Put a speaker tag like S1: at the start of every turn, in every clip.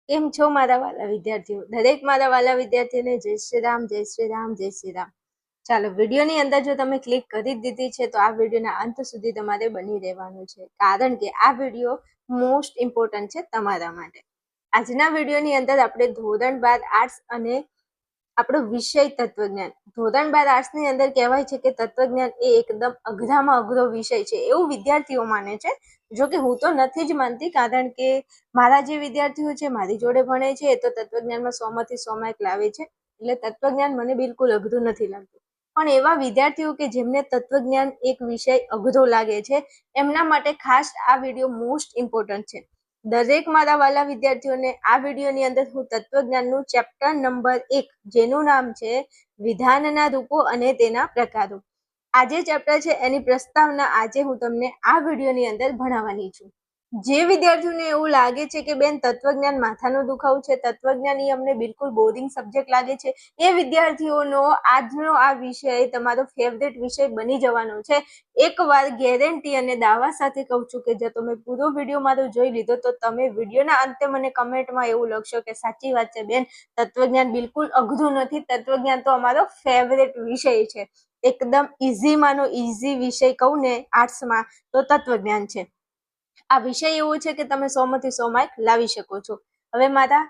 S1: કેમ છો મારા વાલા વિદ્યાર્થીઓ? દરેક મારા વાલા વિદ્યાર્થીઓને જય શ્રી રામ, જય શ્રી રામ, જય શ્રી રામ. ચાલો, વિડીયોની અંદર જો તમે ક્લિક કરી દીધી છે તો આ વિડીયોના અંત સુધી તમારે બની રહેવાનું છે, કારણ કે આ વિડીયો મોસ્ટ ઇમ્પોર્ટન્ટ છે તમારા માટે. આજના વિડીયોની અંદર આપણે ધોરણ 12 આર્ટ્સ અને આપણો વિષય તત્વજ્ઞાન. ધોરણ 12 આર્ટ્સ ની અંદર કહેવાય છે કે તત્વજ્ઞાન એ એકદમ અઘરામાં અઘરો વિષય છે એવું વિદ્યાર્થીઓ માને છે. જો કે હું તો નથી જ માનતી, કારણ કે મારા જે વિદ્યાર્થીઓ છે મારી જોડે ભણે છે એ તો તત્વજ્ઞાનમાં 100 માંથી 100 માર્ક લાવે છે, એટલે તત્વજ્ઞાન મને બિલકુલ અઘરું નથી લાગતું. પણ એવા વિદ્યાર્થીઓ કે જેમને તત્વજ્ઞાન એક વિષય અઘરો લાગે છે, એમના માટે ખાસ આ વિડીયો મોસ્ટ ઇમ્પોર્ટન્ટ છે. દરેક મારા વાલા વિદ્યાર્થીઓને આ વિડીયોની અંદર હું તત્વજ્ઞાનનું ચેપ્ટર નંબર 1, જેનું નામ છે વિધાનના રૂપો અને તેના પ્રકારો, આ જે ચેપ્ટર છે એની પ્રસ્તાવના આજે હું તમને આ વિડીયોની અંદર ભણાવવાની છું. જે વિદ્યાર્થીઓને એવું લાગે છે કે બેન તત્વજ્ઞાન માથાનો દુખાવો છે, તત્વજ્ઞાન એ અમને બિલકુલ બોરિંગ સબ્જેક્ટ લાગે છે, એ વિદ્યાર્થીઓનો આજનો આ વિષય તમારો ફેવરેટ વિષય બની જવાનો છે. એકવાર ગેરંટી અને દાવા સાથે કહું છું કે જો તમે પૂરો વિડીયો મારો જોઈ લીધો તો તમે વિડીયોના અંતે મને કમેન્ટમાં એવું લખશો કે સાચી વાત છે બેન, તત્વજ્ઞાન બિલકુલ અઘરું નથી, તત્વજ્ઞાન તો અમારો ફેવરેટ વિષય છે. એકદમ ઇઝીમાંનો ઇઝી વિષય કહું ને આર્ટ્સમાં તો તત્વજ્ઞાન છે. આ વિષય એવો છે કે તમે 100 માંથી 100 માર્ક લાવી શકો છો. હવે મારા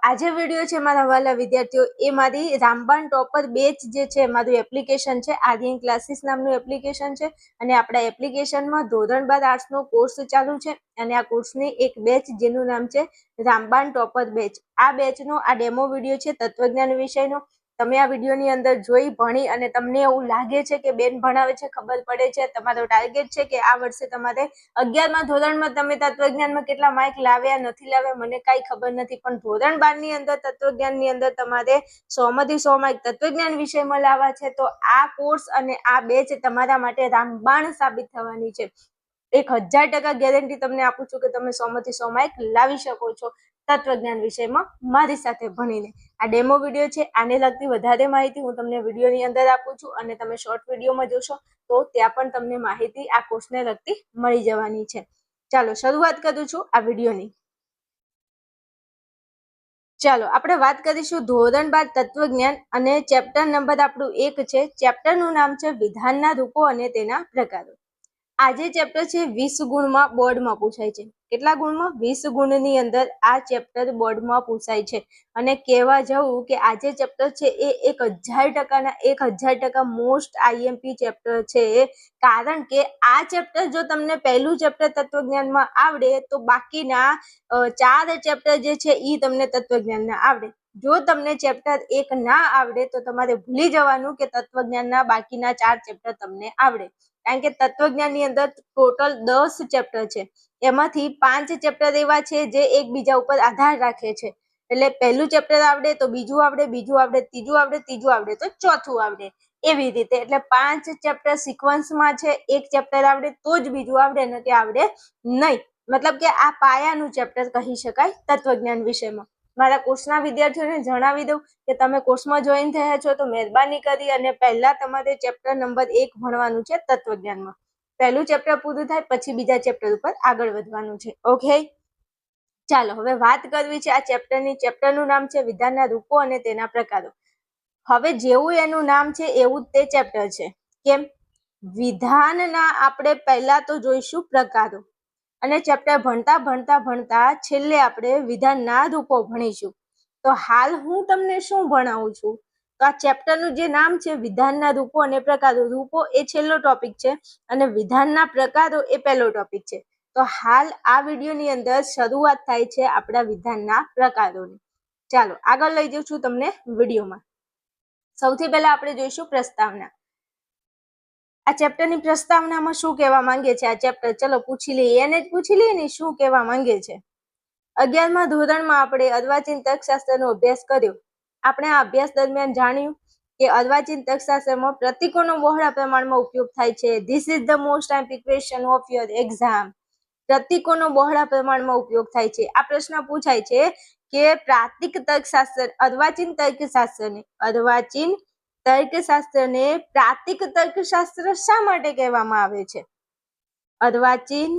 S1: આજે વિડીયો છે મારા વાલા વિદ્યાર્થીઓ, એ મારી રામબાણ ટોપર બેચ જે છે મારું એપ્લિકેશન છે, આર્યન ક્લાસીસ નામનું એપ્લિકેશન છે, અને આપણા એપ્લિકેશનમાં ધોરણ 12 આર્ટ્સનો કોર્સ ચાલુ છે, અને આ કોર્સની એક બેચ જેનું નામ છે રામબાણ ટોપર બેચ. આ બેચનો આ ડેમો વિડીયો છે તત્વજ્ઞાન વિષયનો. તમે આ વિડીયોની અંદર જોઈ ભણી અને તમને એવું લાગે છે કે બેન ભણાવે છે, ખબર પડે છે, તમારો ટાર્ગેટ છે કે આ વર્ષે તમારે 11મા ધોરણમાં તમે તત્વજ્ઞાનમાં કેટલા માર્ક લાવ્યા નથી લાવ્યા મને કાંઈ ખબર નથી, પણ ધોરણ 12 ની અંદર તત્વજ્ઞાનની અંદર તમારે 100 માંથી 100 માર્ક તત્વજ્ઞાન વિષયમાં લાવવા છે, તો આ કોર્સ અને આ બેચ તમારા માટે રામબાણ સાબિત થવાની છે. 1000% ગેરંટી તમને આપું છું કે તમે 100 માંથી 100 માર્ક લાવી શકો છો તત્વજ્ઞાન વિષયમાં મારી સાથે ભણીને. આ ડેમો વિડીયો છે, આને લગતી વધારે માહિતી હું તમને વિડીયોની અંદર આપું છું, અને તમે શોર્ટ વિડીયોમાં જોશો તો ત્યાં પણ તમને માહિતી આ કોર્સને લગતી મળી જવાની છે. ચાલો શરૂઆત કરું છું આ વિડીયોની. ચાલો આપણે વાત કરીશું ધોરણ 12 તત્વજ્ઞાન, અને ચેપ્ટર નંબર આપણું 1 છે. ચેપ્ટરનું નામ છે વિધાનના રૂપો અને તેના પ્રકારો. આ જે ચેપ્ટર છે 20 ગુણમાં બોર્ડમાં પૂછાય છે. કેટલા ગુણમાં? 20 ગુણની અંદર આ ચેપ્ટર બોર્ડમાં પૂછાય છે. અને કહેવા જવું કે આ જે ચેપ્ટર છે એ 1000%ના 1000% મોસ્ટ આઈએમપી ચેપ્ટર છે, કારણ કે આ ચેપ્ટર જો તમને પહેલું ચેપ્ટર તત્વજ્ઞાનમાં આવડે તો બાકીના 4 ચેપ્ટર જે છે એ તમને તત્વજ્ઞાનના આવડે. જો તમને ચેપ્ટર 1 ના આવડે તો તમારે ભૂલી જવાનું કે તત્વજ્ઞાનના બાકીના 4 ચેપ્ટર તમને આવડે, કારણ કે તત્વજ્ઞાનની અંદર ટોટલ 10 ચેપ્ટર છે, એમાંથી 5 ચેપ્ટર એવા છે જે એકબીજા ઉપર આધાર રાખે છે. એટલે પહેલું ચેપ્ટર આવડે તો બીજું આવડે, બીજું આવડે ત્રીજું આવડે, ત્રીજું આવડે તો ચોથું આવડે, એવી રીતે. એટલે 5 ચેપ્ટર સિક્વન્સમાં છે, એક ચેપ્ટર આવડે તો જ બીજું આવડે, નથી આવડે નહીં. મતલબ કે આ પાયાનું ચેપ્ટર કહી શકાય તત્વજ્ઞાન વિષયમાં. મારા કોર્સના વિદ્યાર્થીઓને જણાવી દઉં કે તમે કોર્સમાં જોઈન થયા છો તો મહેરબાની કરી અને પહેલા તમારે ચેપ્ટર નંબર 1 ભણવાનું છે તત્વજ્ઞાનમાં. પહેલું ચેપ્ટર પૂરું થાય પછી બીજા ચેપ્ટર ઉપર આગળ વધવાનું છે. ઓકે, ચાલો હવે વાત કરવી છે આ ચેપ્ટરની. ચેપ્ટરનું નામ છે વિધાનના રૂપો અને તેના પ્રકારો. હવે જેવું એનું નામ છે એવું જ તે ચેપ્ટર છે. કેમ? વિધાનના આપણે પહેલા તો જોઈશું પ્રકારો, અને ચેપ્ટર ભણતા ભણતા ભણતા છેલ્લે આપણે વિધાનના રૂપો ભણીશું. તો હાલ હું તમને શું ભણાવું છું? તો આ ચેપ્ટરનું જે નામ છે વિધાનના રૂપો અને પ્રકારો. રૂપો એ છેલ્લો ટોપિક છે અને વિધાનના પ્રકારો એ પહેલો ટોપિક છે. તો હાલ આ વિડીયોની અંદર શરૂઆત થાય છે આપણા વિધાનના પ્રકારોની. ચાલો આગળ લઈ જઉં છું તમને વિડીયોમાં. સૌથી પહેલા આપણે જોઈશું પ્રસ્તાવના. આ ચેપ્ટરની પ્રસ્તાવનામાં શું કહેવા માંગે છે આ ચેપ્ટર? ચલો પૂછી લઈએ, એને જ પૂછી લઈએ ને શું કહેવા માંગે છે. 11મા ધોરણમાં આપણે અર્વાચીન તર્કશાસ્ત્રનો અભ્યાસ કર્યો. આપણે આ અભ્યાસ દરમિયાન જાણ્યું કે અર્વાચીન તર્કશાસ્ત્રમાં પ્રતીકોનો બહોળા પ્રમાણમાં ઉપયોગ થાય છે. This is the most time question of your exam. પ્રતીકોનો બહોળા પ્રમાણમાં ઉપયોગ થાય છે. આ પ્રશ્ન પૂછાય છે કે પ્રાતિક તર્કશાસ્ત્ર, અર્વાચીન તર્કશાસ્ત્રને પ્રાતિક તર્કશાસ્ત્ર શા માટે કહેવામાં આવે છે? અર્વાચીન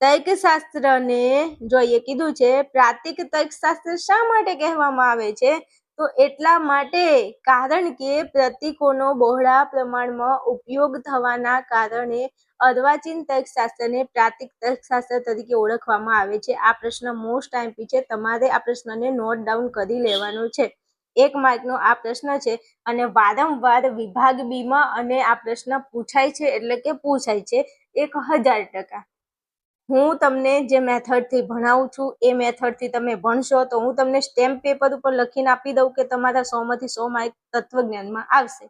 S1: તર્કશાસ્ત્રને જોઈએ કીધું છે પ્રાતિક તર્કશાસ્ત્ર શા માટે કહેવામાં આવે છે? તો એટલા માટે કારણ કે પ્રતીકોનો બહોળા પ્રમાણમાં ઉપયોગ થવાના કારણે અર્વાચીન તર્કશાસ્ત્રને પ્રાતિક તર્કશાસ્ત્ર તરીકે ઓળખવામાં આવે છે. આ પ્રશ્ન મોસ્ટ આઈએમપી છે, તમારે આ પ્રશ્નને નોટ ડાઉન કરી લેવાનો છે. 1 માર્કનો આ પ્રશ્ન છે અને વારંવાર વિભાગ બી માં અને આ પ્રશ્ન પૂછાય છે, એટલે કે પૂછાય છે 1000%. હું તમને જે મેથડથી ભણાવું છું એ મેથડથી તમે ભણશો તો હું તમને સ્ટેમ્પ પેપર ઉપર લખીને આપી દઉં કે તમારા 100 માંથી 100 માર્ક તત્વજ્ઞાનમાં આવશે.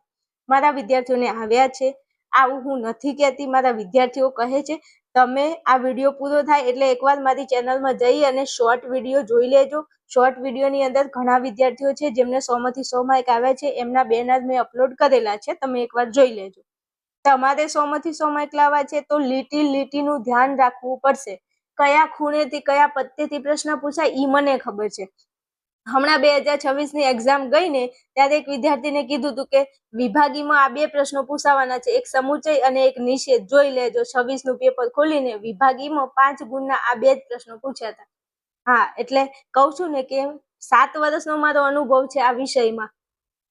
S1: મારા વિદ્યાર્થીઓને આવ્યા છે. આવું હું નથી કહેતી, મારા વિદ્યાર્થીઓ કહે છે. તમે આ વિડીયો પૂરો થાય એટલે એકવાર મારી ચેનલમાં જઈ અને શોર્ટ વિડીયો જોઈ લેજો. શોર્ટ વિડીયોની અંદર ઘણા વિદ્યાર્થીઓ છે જેમને 100 માંથી 100 માર્ક આવ્યા છે, એમના બેનર મેં અપલોડ કરેલા છે, તમે એકવાર જોઈ લેજો. તમારે 100 માંથી 100 માર્ક લાવવા છે તો લીટીનું ધ્યાન રાખવું પડશે. કયા ખૂણેથી કયા પત્તેથી પ્રશ્ન પૂછાય ઈ મને ખબર છે. હમણાં 2026 ની એક્ઝામ ગઈ ને ત્યારે એક વિદ્યાર્થીને કીધું હતું કે વિભાગીમાં આ 2 પ્રશ્નો પૂછાવાના છે, એક સમુચય અને એક નિષેધ. જોઈ લેજો 26 નું પેપર ખોલીને વિભાગીમાં 5 ગુણના આ 2 જ પ્રશ્નો પૂછ્યા હતા. હા, એટલે કહું છું ને કે 7 વર્ષનો મારો અનુભવ છે આ વિષયમાં.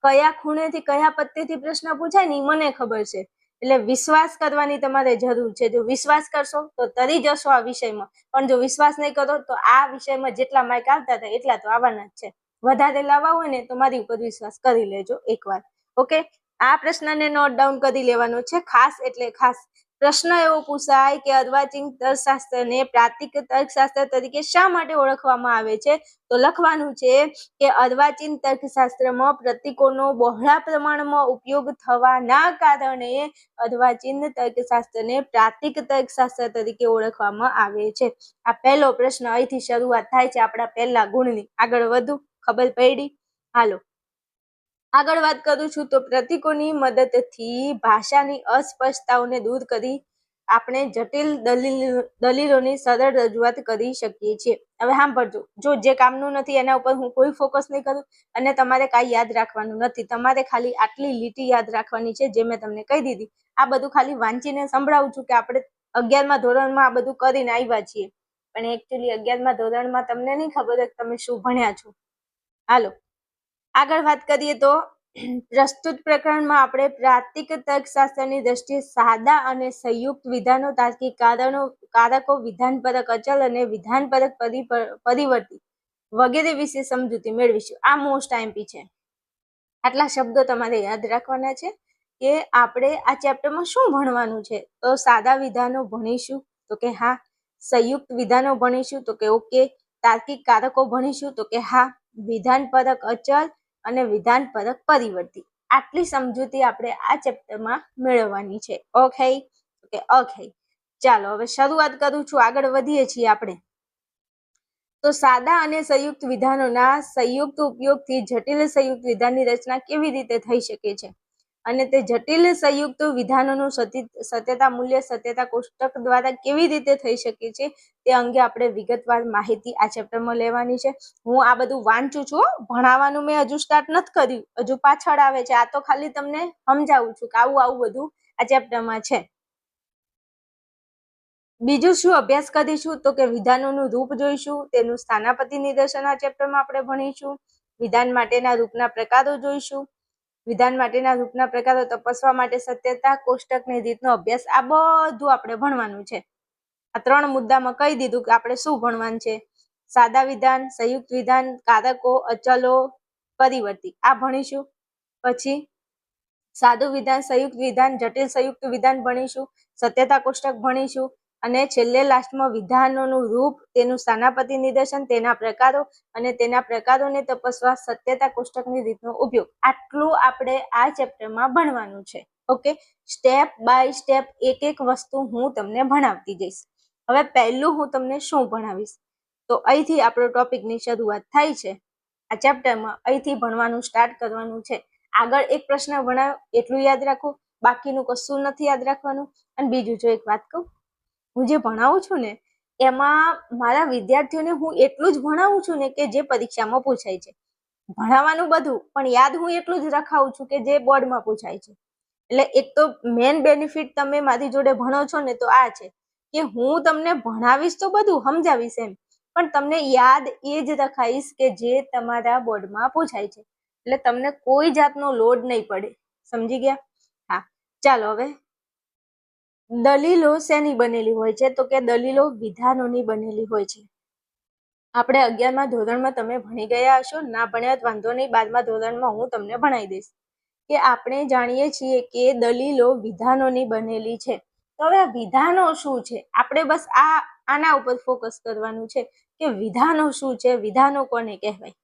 S1: કયા ખૂણેથી કયા પત્તેથી પ્રશ્ન પૂછાય ને મને ખબર છે. એટલે વિશ્વાસ કરવાની તમારે જરૂર છે. જો વિશ્વાસ કરશો તો તરી જશો આ વિષયમાં, પણ જો વિશ્વાસ નહીં કરો તો આ વિષયમાં જેટલા માર્ક આવતા હતા એટલા તો આવવાના જ છે. વધારે લાવવા હોય ને તો મારી ઉપર વિશ્વાસ કરી લેજો એકવાર. ઓકે, આ પ્રશ્નને નોટ ડાઉન કરી લેવાનો છે ખાસ. એટલે ખાસ પ્રશ્ન એવો પૂછાય કે અર્વાચીન તર્કશાસ્ત્રને પ્રાતિક તર્કશાસ્ત્ર તરીકે શા માટે ઓળખવામાં આવે છે? તો લખવાનું છે કે અર્વાચીન તર્કશાસ્ત્રમાં પ્રતીકોનો બહોળા પ્રમાણમાં ઉપયોગ થવાના કારણે અર્વાચીન તર્કશાસ્ત્રને પ્રાતિક તર્કશાસ્ત્ર તરીકે ઓળખવામાં આવે છે. આ પહેલો પ્રશ્ન અહીંથી શરૂઆત થાય છે આપણા પહેલા ગુણની. આગળ વધુ, ખબર પડી? હાલો આગળ વાત કરું છું. તો પ્રતીકોની મદદથી ભાષાની અસ્પષ્ટતાઓને દૂર કરી આપણે જટિલ દલીલોની સરળ રજૂઆત કરી શકીએ છીએ. હવે સાંભળજો, જો જે કામનું નથી એના ઉપર હું કોઈ ફોકસ નહીં કરું અને તમારે કાંઈ યાદ રાખવાનું નથી. તમારે ખાલી આટલી લીટી યાદ રાખવાની છે જે મેં તમને કહી દીધી. આ બધું ખાલી વાંચીને સંભળાવું છું કે આપણે 11મા ધોરણમાં આ બધું કરીને આવ્યા છીએ, પણ એકચ્યુઅલી 11મા ધોરણમાં તમને નહીં ખબર કે તમે શું ભણ્યા છો. હાલો આગળ વાત કરીએ તો પ્રસ્તુત પ્રકરણમાં આપણે પ્રાતિક તર્કશાસ્ત્રની દ્રષ્ટિએ સાદા અને સંયુક્ત વિધાનો, તાર્કિક કારકો, વિધાનપરક અચલ અને વિધાનપરક પરિવર્તી વગેરે વિશે સમજૂતી મેળવીશું. આ મોસ્ટ આઈએમપી છે. આટલા શબ્દો તમારે યાદ રાખવાના છે કે આપણે આ ચેપ્ટરમાં શું ભણવાનું છે. તો સાદા વિધાનો ભણીશું તો કે હા, સંયુક્ત વિધાનો ભણીશું તો કે ઓકે, તાર્કિક કારકો ભણીશું તો કે હા, વિધાનપરક અચલ અને વિધાનપરક પરિવર્તી. આટલી સમજૂતી આપણે આ ચેપ્ટરમાં મેળવવાની છે. ઓકે કે ઓકે, ચાલો હવે શરૂઆત કરું છું. આગળ વધીએ છીએ આપણે. તો સાદા અને સંયુક્ત વિધાનોના સંયુક્ત ઉપયોગથી જટિલ સંયુક્ત વિધાનની રચના કેવી રીતે થઈ શકે છે અને તે જટિલ સંયુક્ત વિધાનોનું સત્યતા મૂલ્ય સત્યતા કોષ્ટક દ્વારા કેવી રીતે થઈ શકે છે તે અંગે આપણે વિગતવાર માહિતી આ ચેપ્ટરમાં લેવાની છે. હું આ બધું વાંચું છું, ભણાવવાનું મેં હજુ સ્ટાર્ટ નથી કર્યું, હજુ પાછળ આવે છે. આ તો ખાલી તમને સમજાવું છું કે આવું બધું આ ચેપ્ટરમાં છે. બીજું શું અભ્યાસ કરીશું તો કે વિધાનોનું રૂપ જોઈશું, તેનું સ્થાનાપતિ નિદર્શન આ ચેપ્ટરમાં આપણે ભણીશું. વિધાન માટેના રૂપના પ્રકારો જોઈશું. વિધાન માટેના રૂપના પ્રકારો તપાસવા માટે સત્યતા કોષ્ટકની રીતનો અભ્યાસ, આ બધું આપણે ભણવાનું છે. આ 3 મુદ્દામાં કહી દીધું કે આપણે શું ભણવાનું છે. સાદા વિધાન, સંયુક્ત વિધાન, કારકો, અચલો, પરિવર્તી આ ભણીશું. પછી સાદું વિધાન, સંયુક્ત વિધાન, જટિલ સંયુક્ત વિધાન ભણીશું. સત્યતા કોષ્ટક ભણીશું અને છેલ્લે લાસ્ટમાં વિધાનોનું રૂપ, તેનું સ્થાનાપતિ નિદર્શન, તેના પ્રકારો અને તેના પ્રકારોને તપાસવા સત્યતા કોષ્ટકની રીતનો ઉપયોગ. આટલું આપણે આ ચેપ્ટરમાં ભણવાનું છે. ઓકે, સ્ટેપ બાય સ્ટેપ એક એક વસ્તુ હું તમને ભણાવતી જઈશ. હવે પહેલું હું તમને શું ભણાવીશ તો અહીંથી આપણો ટોપિકની શરૂઆત થાય છે. આ ચેપ્ટરમાં અહીંથી ભણવાનું સ્ટાર્ટ કરવાનું છે. આગળ એક પ્રશ્ન ભણાવ એટલું યાદ રાખો, બાકીનું કશું નથી યાદ રાખવાનું. અને બીજું જો એક વાત કહું, હું જે ભણાવું છું ને એમાં મારા વિદ્યાર્થીઓને હું એટલું જ ભણાવું છું ને કે જે પરીક્ષામાં પૂછાય છે. ભણાવવાનું બધું, પણ યાદ હું એટલું જ રખાવું છું કે જે બોર્ડમાં પૂછાય છે. એટલે એક તો મેન બેનિફિટ તમે મારી જોડે ભણો છો ને તો આ છે કે હું તમને ભણાવીશ તો બધું સમજાવીશ એમ, પણ તમને યાદ એ જ રખાઈશ કે જે તમારા બોર્ડમાં પૂછાય છે, એટલે તમને કોઈ જાતનો લોડ નહીં પડે. સમજી ગયા? હા, ચાલો હવે દલીલો શેની બનેલી હોય છે? તો કે દલીલો વિધાનોની બનેલી હોય છે. આપણે 11મા ધોરણમાં તમે ભણી ગયા હશો, ના ભણ્યા વાંધો નહીં, 12મા ધોરણમાં હું તમને ભણાવી દઈશ. કે આપણે જાણીએ છીએ કે દલીલો વિધાનોની બનેલી છે. તો હવે વિધાનો શું છે? આપણે બસ આના ઉપર ફોકસ કરવાનું છે કે વિધાનો શું છે, વિધાનો કોને કહેવાય.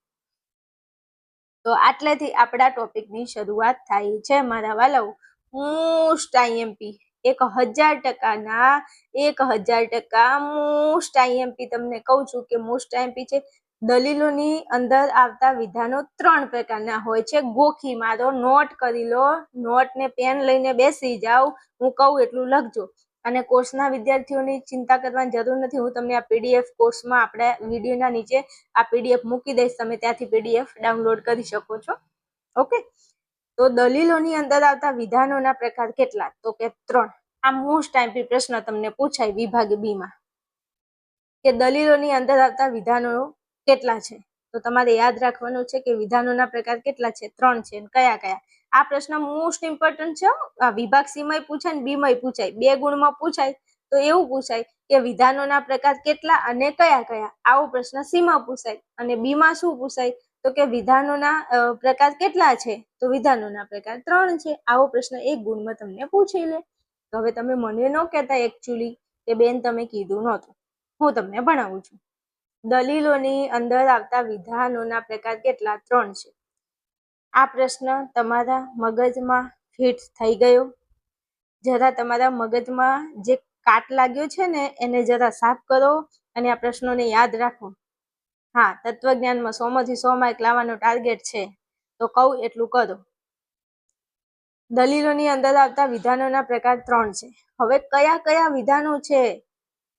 S1: તો આટલેથી આપણા ટોપિકની શરૂઆત થાય છે મારા વાલાઓ. મોસ્ટ આઈએમપી 1000% મોસ્ટ આઈએમપી તમને કહું છું કે મોસ્ટ આઈએમપી છે. દલીલોની અંદર આવતા વિધાનો 3 પ્રકારના હોય છે. ગોખી મારો, નોટ કરી લો, નોટ ને પેન લઈને બેસી જાઓ, હું કહું એટલું લખજો. અને કોર્સના વિદ્યાર્થીઓની ચિંતા કરવાની જરૂર નથી. હું તમને આ પીડીએફ કોર્સમાં આપણે વિડીયોના નીચે આ પીડીએફ મૂકી દઈશ, તમે ત્યાંથી પીડીએફ ડાઉનલોડ કરી શકો છો. ઓકે, તો દલીલોની અંદર આવતા વિધાનોના પ્રકાર કેટલા? તો કે 3. આ મોસ્ટ આઈએમપી પ્રશ્ન તમને પૂછાય વિભાગ બી માં કે દલીલોની અંદર આવતા વિધાનો કેટલા છે? તો તમારે યાદ રાખવાનું છે કે વિધાનોના પ્રકાર કેટલા છે? 3 છે. કયા કયા? આ પ્રશ્ન મોસ્ટ ઇમ્પોર્ટન્ટ છે. વિભાગ સી માં પૂછાય ને બી માં પૂછાય, 2 ગુણમાં પૂછાય તો એવું પૂછાય કે વિધાનોના પ્રકાર કેટલા અને કયા કયા? આવો પ્રશ્ન સી માં પૂછાય. અને બી માં શું પૂછાય? તો કે વિધાનોના પ્રકાર કેટલા છે? તો વિધાનોના પ્રકાર 3 છે. આવો પ્રશ્ન 1 ગુણમાં તમને પૂછી લે. તો હવે તમે મને ન કહેતા એકચ્યુઅલી કે બેન તમે કીધું નહોતું, હું તમને ભણાવું છું. દલીલોની અંદર આવતા વિધાનોના પ્રકાર કેટલા? 3 છે. આ પ્રશ્ન તમારા મગજમાં ફિટ થઈ ગયો? જરા તમારા મગજમાં જે કાટ લાગ્યો છે ને એને જરા સાફ કરો અને આ પ્રશ્નોને યાદ રાખો. હા, તત્વજ્ઞાનમાં 100 માંથી 100 માર્ક લાવવાનો ટાર્ગેટ છે, તો કહું એટલું કરો. દલીલોની અંદર આવતા વિધાનોના પ્રકાર 3 છે. હવે કયા કયા વિધાનો છે?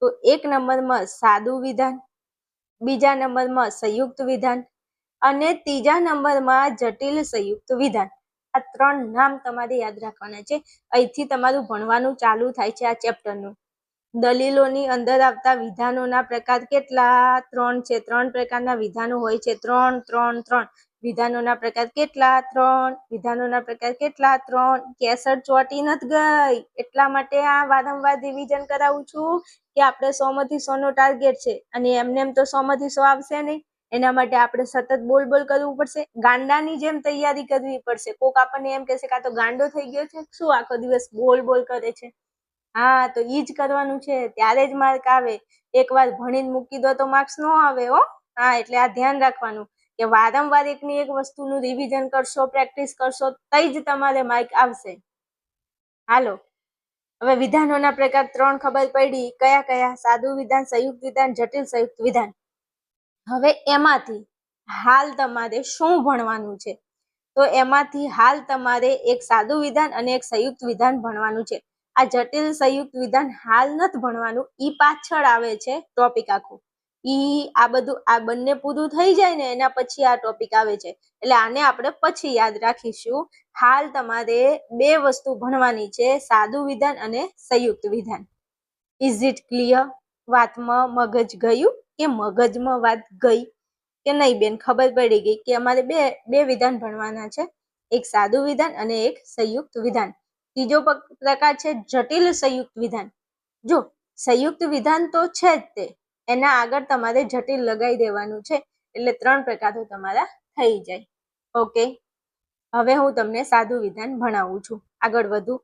S1: તો 1 નંબરમાં સાદું વિધાન, બીજા નંબરમાં સંયુક્ત વિધાન અને ત્રીજા નંબરમાં જટિલ સંયુક્ત વિધાન. આ 3 નામ તમારે યાદ રાખવાના છે. અહીંથી તમારું ભણવાનું ચાલુ થાય છે આ ચેપ્ટરનું. દલીલોની અંદર આવતા વિધાનોના પ્રકાર કેટલા? 3 છે. 3 પ્રકારના વિધાનો હોય છે. 3 3 3. વિધાનોના પ્રકાર કેટલા? 3. વિધાનોના પ્રકાર કેટલા? 3. કેસર ચોટી નથી ગઈ, એટલા માટે આ વારંવાર રિવિઝન કરાવું છું કે આપણે 100 માંથી 100 નો ટાર્ગેટ છે અને એમને એમ તો 100 માંથી 100 આવશે નહીં. એના માટે આપણે સતત બોલ બોલ કરવું પડશે, ગાંડાની જેમ તૈયારી કરવી પડશે. કોક આપણને એમ કહેશે કે આ તો ગાંડો થઈ ગયો છે, શું આખો દિવસ બોલ બોલ કરે છે. હા, તો ઈ જ કરવાનું છે, ત્યારે જ માર્ક આવે. એકવાર ભણીને મૂકી દો તો માર્ક્સ ન આવે હો. હા, એટલે આ ધ્યાન રાખવાનું કે વારંવાર એકની એક વસ્તુનું રિવિઝન કરશો, પ્રેક્ટિસ કરશો, તઈ જ તમારે માર્ક આવશે. હાલો, હવે વિધાનોના પ્રકાર 3 ખબર પડી. કયા કયા? સાદું વિધાન, સંયુક્ત વિધાન, જટિલ સંયુક્ત વિધાન. હવે એમાંથી હાલ તમારે શું ભણવાનું છે? તો એમાંથી હાલ તમારે એક સાદું વિધાન અને એક સંયુક્ત વિધાન ભણવાનું છે. આ જટિલ સંયુક્ત વિધાન હાલ નથી ભણવાનું, ઈ પાછળ આવે છે ટોપિક આખું. આ બધું આ બંને પૂરું થઈ જાય ને એના પછી આ ટોપિક આવે છે, એટલે આને આપણે પછી યાદ રાખીશું. હાલ તમારે 2 વસ્તુ ભણવાની છે, સાદું વિધાન અને સંયુક્ત વિધાન. Is it clear? વાતમાં મગજ ગયું કે મગજમાં વાત ગઈ કે નહીં બેન? ખબર પડી ગઈ કે અમારે બે વિધાન ભણવાના છે, એક સાદું વિધાન અને એક સંયુક્ત વિધાન. ત્રીજો પ્રકાર છે જટિલ સંયુક્ત વિધાન. જો સંયુક્ત વિધાન તો છે જ તે, એના આગળ તમારે જટિલ લગાવી દેવાનું છે, એટલે 3 પ્રકારો તમારા થઈ જાય. ઓકે, હવે હું તમને સાદું વિધાન ભણાવું છું. આગળ વધુ.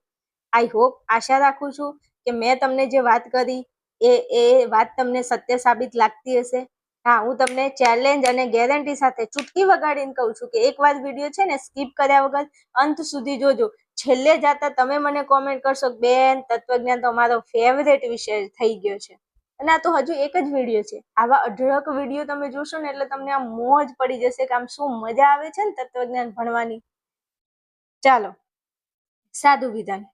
S1: આઈ હોપ, આશા રાખું છું કે મેં તમને જે વાત કરી એ વાત તમને સત્ય સાબિત લાગતી હશે. હા, હું તમને ચેલેન્જ અને ગેરંટી સાથે ચૂટકી વગાડીને કહું છું કે એકવાર વિડીયો છે ને સ્કીપ કર્યા વગર અંત સુધી જોજો. છેલ્લે જતા તમે મને કોમેન્ટ કરશો બેન તત્વજ્ઞાન તો મારો ફેવરેટ વિષય થઈ ગયો છે. અને આ તો હજુ એક જ વિડીયો છે. આવા અઢળક વિડીયો તમે જોશો ને એટલે તમને આમ મોજ પડી જશે કે આમ શું મજા આવે છે ને તત્વજ્ઞાન ભણવાની. ચાલો, સાદું વિધાન.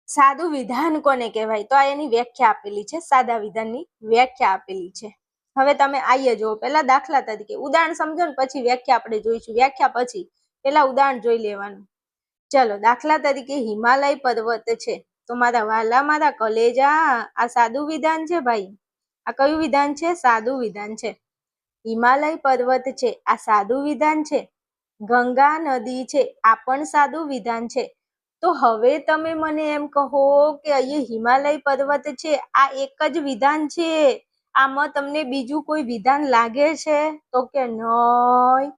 S1: સાદું વિધાન કોને કહેવાય? તો આ એની વ્યાખ્યા આપેલી છે. સાદા વિધાનની વ્યાખ્યા આપેલી છે. હવે તમે આઈએ જો, પેલા દાખલા તરીકે ઉદાહરણ સમજો ને પછી વ્યાખ્યા આપણે જોઈશું. વ્યાખ્યા પછી પેલા ઉદાહરણ જોઈ લેવાનું. ચલો, દાખલા તરીકે હિમાલય પર્વત છે, તો મારા વાલા મારા કલેજા આ સાદું વિધાન છે ભાઈ. આ કયું વિધાન છે? સાદું વિધાન છે. હિમાલય પર્વત છે, આ સાદું વિધાન છે. ગંગા નદી છે, આ પણ સાદું વિધાન છે. તો હવે તમે મને એમ કહો કે અહીં હિમાલય પર્વત છે, આ એક જ વિધાન છે, આમાં તમને બીજું કોઈ વિધાન લાગે છે? તો કે નહીં.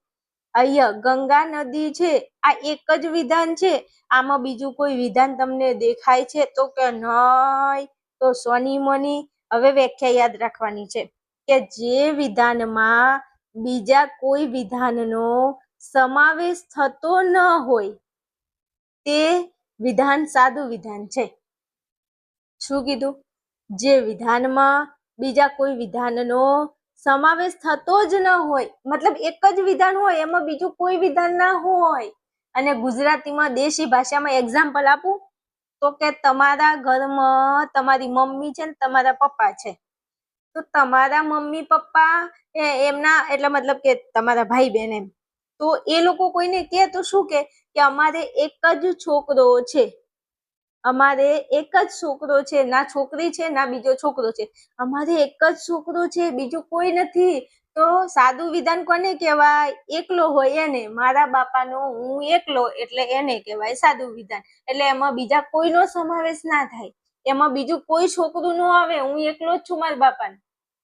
S1: અહીંયા ગંગા નદી છે, આ એક જ વિધાન છે, આમાં બીજું કોઈ વિધાન તમને દેખાય છે? તો કે નહીં. તો સોની મોની હવે વ્યાખ્યા યાદ રાખવાની છે કે જે વિધાનમાં બીજા કોઈ વિધાનનો સમાવેશ થતો ન હોય તે વિધાન સાદું વિધાન છે. શું કીધું? જે વિધાનમાં બીજા કોઈ વિધાનનો સમાવેશ થતો જ ન હોય, મતલબ એક જ વિધાન હોય, એમાં બીજું કોઈ વિધાન ના હોય. અને ગુજરાતીમાં દેશી ભાષામાં એક્ઝામ્પલ આપું તો કે તમારા ઘરમાં તમારી મમ્મી છે ને તમારા પપ્પા છે. તો તમારા મમ્મી પપ્પા એમના એટલે મતલબ કે તમારા ભાઈ બહેન એમ, તો એ લોકો કોઈને કહે તો શું કે અમારે એક જ છોકરો છે, અમારે એક જ છોકરો છે, ના છોકરી છે ના બીજો છોકરો છે, અમારે એક જ છોકરો છે, બીજું કોઈ નથી. તો સાદું વિધાન કોને કહેવાય? એકલો હોય એને. મારા બાપાનો હું એકલો એટલે એને કહેવાય સાદું વિધાન. એટલે એમાં બીજા કોઈનો સમાવેશ ના થાય, એમાં બીજું કોઈ છોકરું ન આવે, હું એકલો જ છું મારા બાપાને.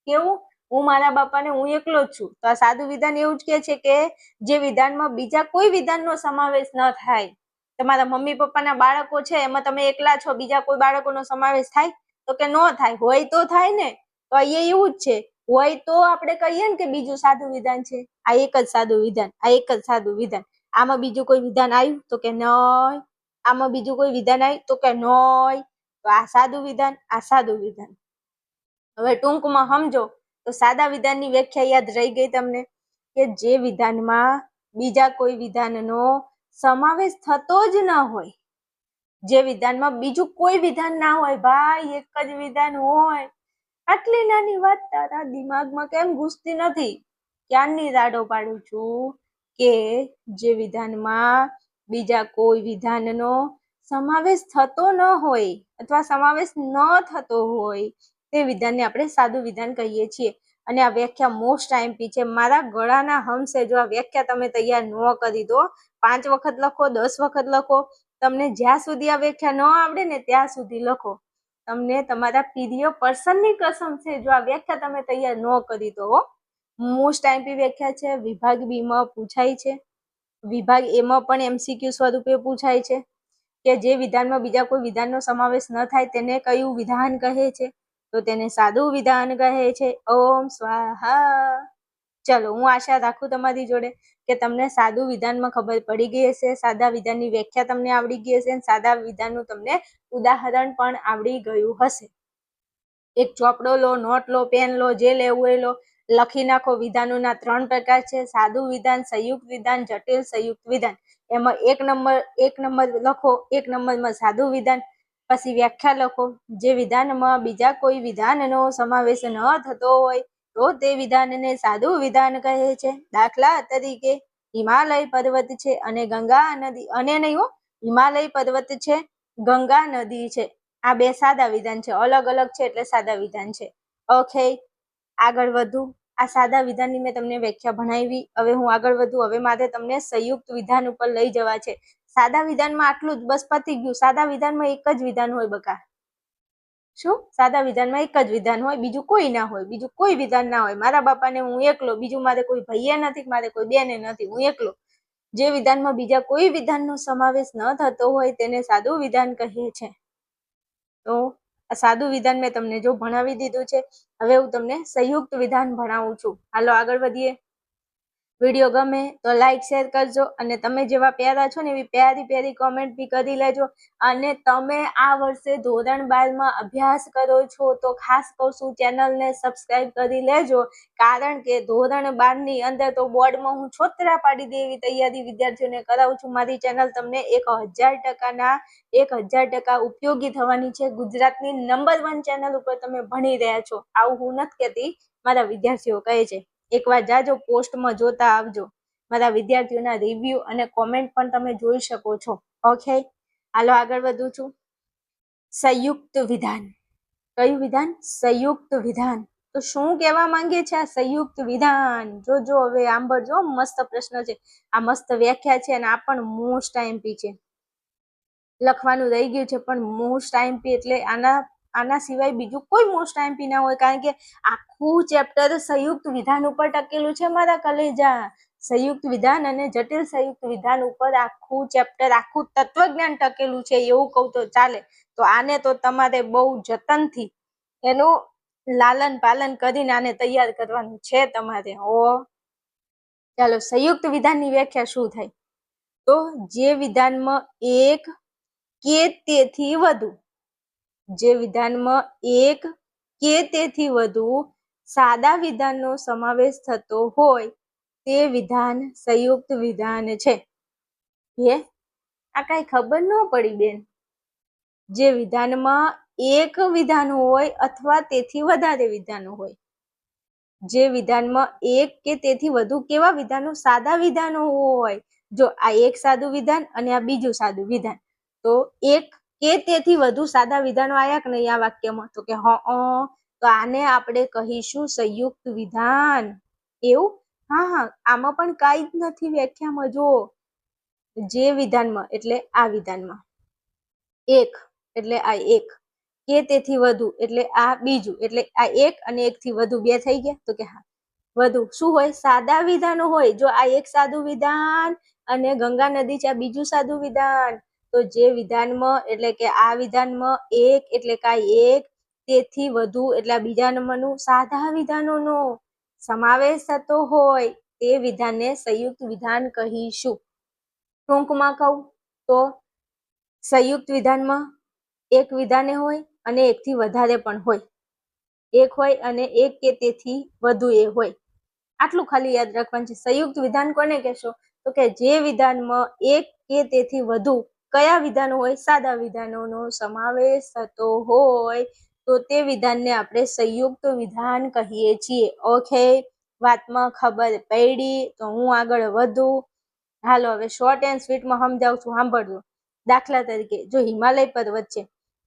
S1: કેવું? હું મારા બાપાને હું એકલો જ છું. તો આ સાદું વિધાન એવું જ કહે છે કે જે વિધાનમાં બીજા કોઈ વિધાનનો સમાવેશ ન થાય. તમારા મમ્મી પપ્પાના બાળકો છે, એમાં તમે એકલા છો, બીજા કોઈ બાળકોનો સમાવેશ થાય? તો કે ન થાય. હોય તો થાય ને. તો અહીંયા એવું જ છે, હોય તો આપણે કહીએ ને કે બીજું સાદું વિધાન છે. આ એક જ સાદું વિધાન, આ એક જ સાદું વિધાન. આમાં બીજું કોઈ વિધાન આવ્યું? તો કે નહીં. આમાં બીજું કોઈ વિધાન આવ્યું? તો કે નહીં. તો આ સાદું વિધાન, આ સાદું વિધાન. હવે ટૂંકમાં સમજો તો સાદા વિધાનની વ્યાખ્યા યાદ રહી ગઈ તમને કે જે વિધાનમાં બીજા કોઈ વિધાનનો સમાવેશ થતો જ ન હોય, જે વિધાનમાં બીજું કોઈ વિધાન ના હોય. ભાઈ એક જ વિધાન હોય. આટલી નાની વાત તારા દિમાગમાં કેમ ઘૂસતી નથી? ક્યારની રાડો પાડું છું કે જે વિધાનમાં બીજા કોઈ વિધાનનો સમાવેશ થતો ન હોય અથવા સમાવેશ ન થતો હોય તે વિધાનને આપણે સાદું વિધાન કહીએ છીએ. અને આ વ્યાખ્યા મોસ્ટ આઈએમપી છે. મારા ગળાના હમસે જો આ વ્યાખ્યા તમે તૈયાર ન કરી દો, 5 વખત લખો, 10 વખત લખો, તમને જ્યાં સુધી આ વ્યાખ્યા ન આવડે ને ત્યાં સુધી લખો. તમને તમારા પ્રિય પર્સનની કસમ છે જો આ વ્યાખ્યા તમે તૈયાર ન કરી દો. મોસ્ટ આઈએમપી વ્યાખ્યા છે, વિભાગ બી માં પૂછાય છે, વિભાગ એમાં પણ એમસીક્યુ સ્વરૂપે પૂછાય છે કે જે વિધાનમાં બીજા કોઈ વિધાનનો સમાવેશ ન થાય તેને કયું વિધાન કહે છે? તો તેને સાદું વિધાન કહે છે. ઓમ સ્વાહા. ચલો, હું આશા રાખું તમારી જોડે કે તમને સાદું વિધાનમાં ખબર પડી ગઈ હશે, સાદા વિધાનની વ્યાખ્યા તમને આવડી ગઈ હશે, સાદા વિધાનનું તમને ઉદાહરણ પણ આવડી ગયું હશે. એક ચોપડો લો, નોટ લો, પેન લો, જે લેવું એ લો, લખી નાખો. વિધાનોના 3 પ્રકાર છે, સાદું વિધાન, સંયુક્ત વિધાન, જટિલ સંયુક્ત વિધાન. એમાં એક નંબર લખો, 1 નંબરમાં સાદું વિધાન. પછી વ્યાખ્યા લખો. જે વિધાનમાં બીજા કોઈ વિધાનનો સમાવેશ ન થતો હોય તો તે વિધાનને સાદું વિધાન કહે છે. દાખલા તરીકે હિમાલય પર્વત છે અને ગંગા નદી, અને નહીં હો, હિમાલય પર્વત છે, ગંગા નદી છે. આ બે સાદા વિધાન છે, અલગ અલગ છે એટલે સાદા વિધાન છે. ઓકે, આગળ વધું. આ સાદા વિધાનની મેં તમને વ્યાખ્યા ભણાવી. હવે હું આગળ વધું. હવે મારે તમને સંયુક્ત વિધાન ઉપર લઈ જવા છે. સાદા વિધાનમાં આટલું જ, બસ પતી ગયું. સાદા વિધાનમાં એક જ વિધાન હોય બકા. શું? સાદા વિધાનમાં એક જ વિધાન હોય, બીજું કોઈ ના હોય, બીજું કોઈ વિધાન ના હોય. મારા બાપાને હું એકલો, બીજું મારે કોઈ ભાઈએ નથી, મારે કોઈ બેને નથી, હું એકલો. જે વિધાનમાં બીજા કોઈ વિધાનનો સમાવેશ ન થતો હોય તેને સાદું વિધાન કહે છે. તો આ સાદું વિધાન મેં તમને જો ભણાવી દીધું છે. હવે હું તમને સંયુક્ત વિધાન ભણાવું છું. હાલો આગળ વધીએ. વિડીયો ગમે તો લાઈક શેર કરજો, અને તમે જેવા પ્યારા છો ને એવી પ્યારી કોમેન્ટ બી કરી લેજો. અને તમે આ વર્ષે ધોરણ 12માં અભ્યાસ કરો છો તો ખાસ કહું છું ચેનલને સબસ્ક્રાઇબ કરી લેજો, કારણ કે ધોરણ 12ની અંદર તો બોર્ડમાં હું છોતરા પાડી દે એવી તૈયારી વિદ્યાર્થીઓને કરાવું છું. મારી ચેનલ તમને 1000% ઉપયોગી થવાની છે. ગુજરાતની નંબર 1 ચેનલ ઉપર તમે ભણી રહ્યા છો, આવું હું નથી કહેતી, મારા વિદ્યાર્થીઓ કહે છે. એકવાર જાજો, પોસ્ટમાં જોતા આવજો. મારા વિદ્યાર્થીઓના રિવ્યુ અને કોમેન્ટ પણ તમે જોઈ શકો છો. ઓકે, હાલો આગળ વધું છું. સંયુક્ત વિધાન. કયું વિધાન? સંયુક્ત વિધાન. તો શું કહેવા માંગે છે આ સંયુક્ત વિધાન? જોજો હવે સાંભળજો, મસ્ત પ્રશ્ન છે, આ મસ્ત વ્યાખ્યા છે અને આ પણ મોસ્ટ આઈએમપી છે. લખવાનું રહી ગયું છે પણ મોસ્ટ આઈએમપી એટલે આના સિવાય બીજું કોઈ મોસ્ટ આઈએમપી ના હોય, કારણ કે આખું ચેપ્ટર સંયુક્ત વિધાન ઉપર ટકેલું છે મારા કલેજા. સંયુક્ત વિધાન અને જટિલ સંયુક્ત વિધાન ઉપર આખું ચેપ્ટર, આખું તત્વજ્ઞાન ટકેલું છે એવું કહું તો ચાલે. તો આને તો તમારે બહુ જતનથી એનું લાલન પાલન કરીને આને તૈયાર કરવાનું છે તમારે. ચાલો, સંયુક્ત વિધાનની વ્યાખ્યા શું થાય? તો જે વિધાનમાં એક કે તેથી વધુ, જે વિધાનમાં એક કે તેથી વધુ સાદા વિધાનનો સમાવેશ થતો હોય તે વિધાન સંયુક્ત વિધાન છે. આ કઈ ખબર ન પડી બેન? જે વિધાનમાં એક વિધાન હોય અથવા તેથી વધારે વિધાનો હોય, જે વિધાનમાં એક કે તેથી વધુ કેવા વિધાનો? સાદા વિધાનો હોય. જો આ એક સાદું વિધાન અને આ બીજું સાદું વિધાન, તો એક કે તેથી વધુ સાદા વિધાનો આયા કે નહીં આ વાક્યમાં? તો કે તો આને આપણે કહીશું સંયુક્ત વિધાન. એવું? હા, આમાં પણ કાંઈ જ નથી વ્યાખ્યામાં. જો જે વિધાનમાં એટલે આ વિધાનમાં એક એટલે આ એક, કે તેથી વધુ એટલે આ બીજું, એટલે આ એક અને એક થી વધુ બે થઈ ગયા. તો કે હા, વધુ શું હોય? સાદા વિધાનો હોય. જો આ એક સાદું વિધાન અને ગંગા નદી છે આ બીજું સાદું વિધાન, તો જે વિધાનમાં એટલે કે આ વિધાનમાં એક એટલે કાંઈ એક, તેથી વધુ એટલે આ બીજા નંબરનું સાદા વિધાનોનો સમાવેશ થતો હોય તે વિધાનને સંયુક્ત વિધાન કહીશું. ટૂંકમાં કહું તો સંયુક્ત વિધાનમાં એક વિધાને હોય અને એકથી વધારે પણ હોય, એક હોય અને એક કે તેથી વધુ એ હોય. આટલું ખાલી યાદ રાખવાનું છે. સંયુક્ત વિધાન કોને કહેશો? તો કે જે વિધાનમાં એક કે તેથી વધુ કયા વિધાનો હોય? સાદા વિધાનોનો સમાવેશ થતો હોય તો તે વિધાનને આપણે સંયુક્ત વિધાન કહીએ છીએ. ઓકે, વાતમાં ખબર પડી? તો હું આગળ વધું. હાલો, હવે શોર્ટ એન્ડ સ્વીટમાં સમજાવું છું, સાંભળજો. દાખલા તરીકે જો હિમાલય પર્વત છે,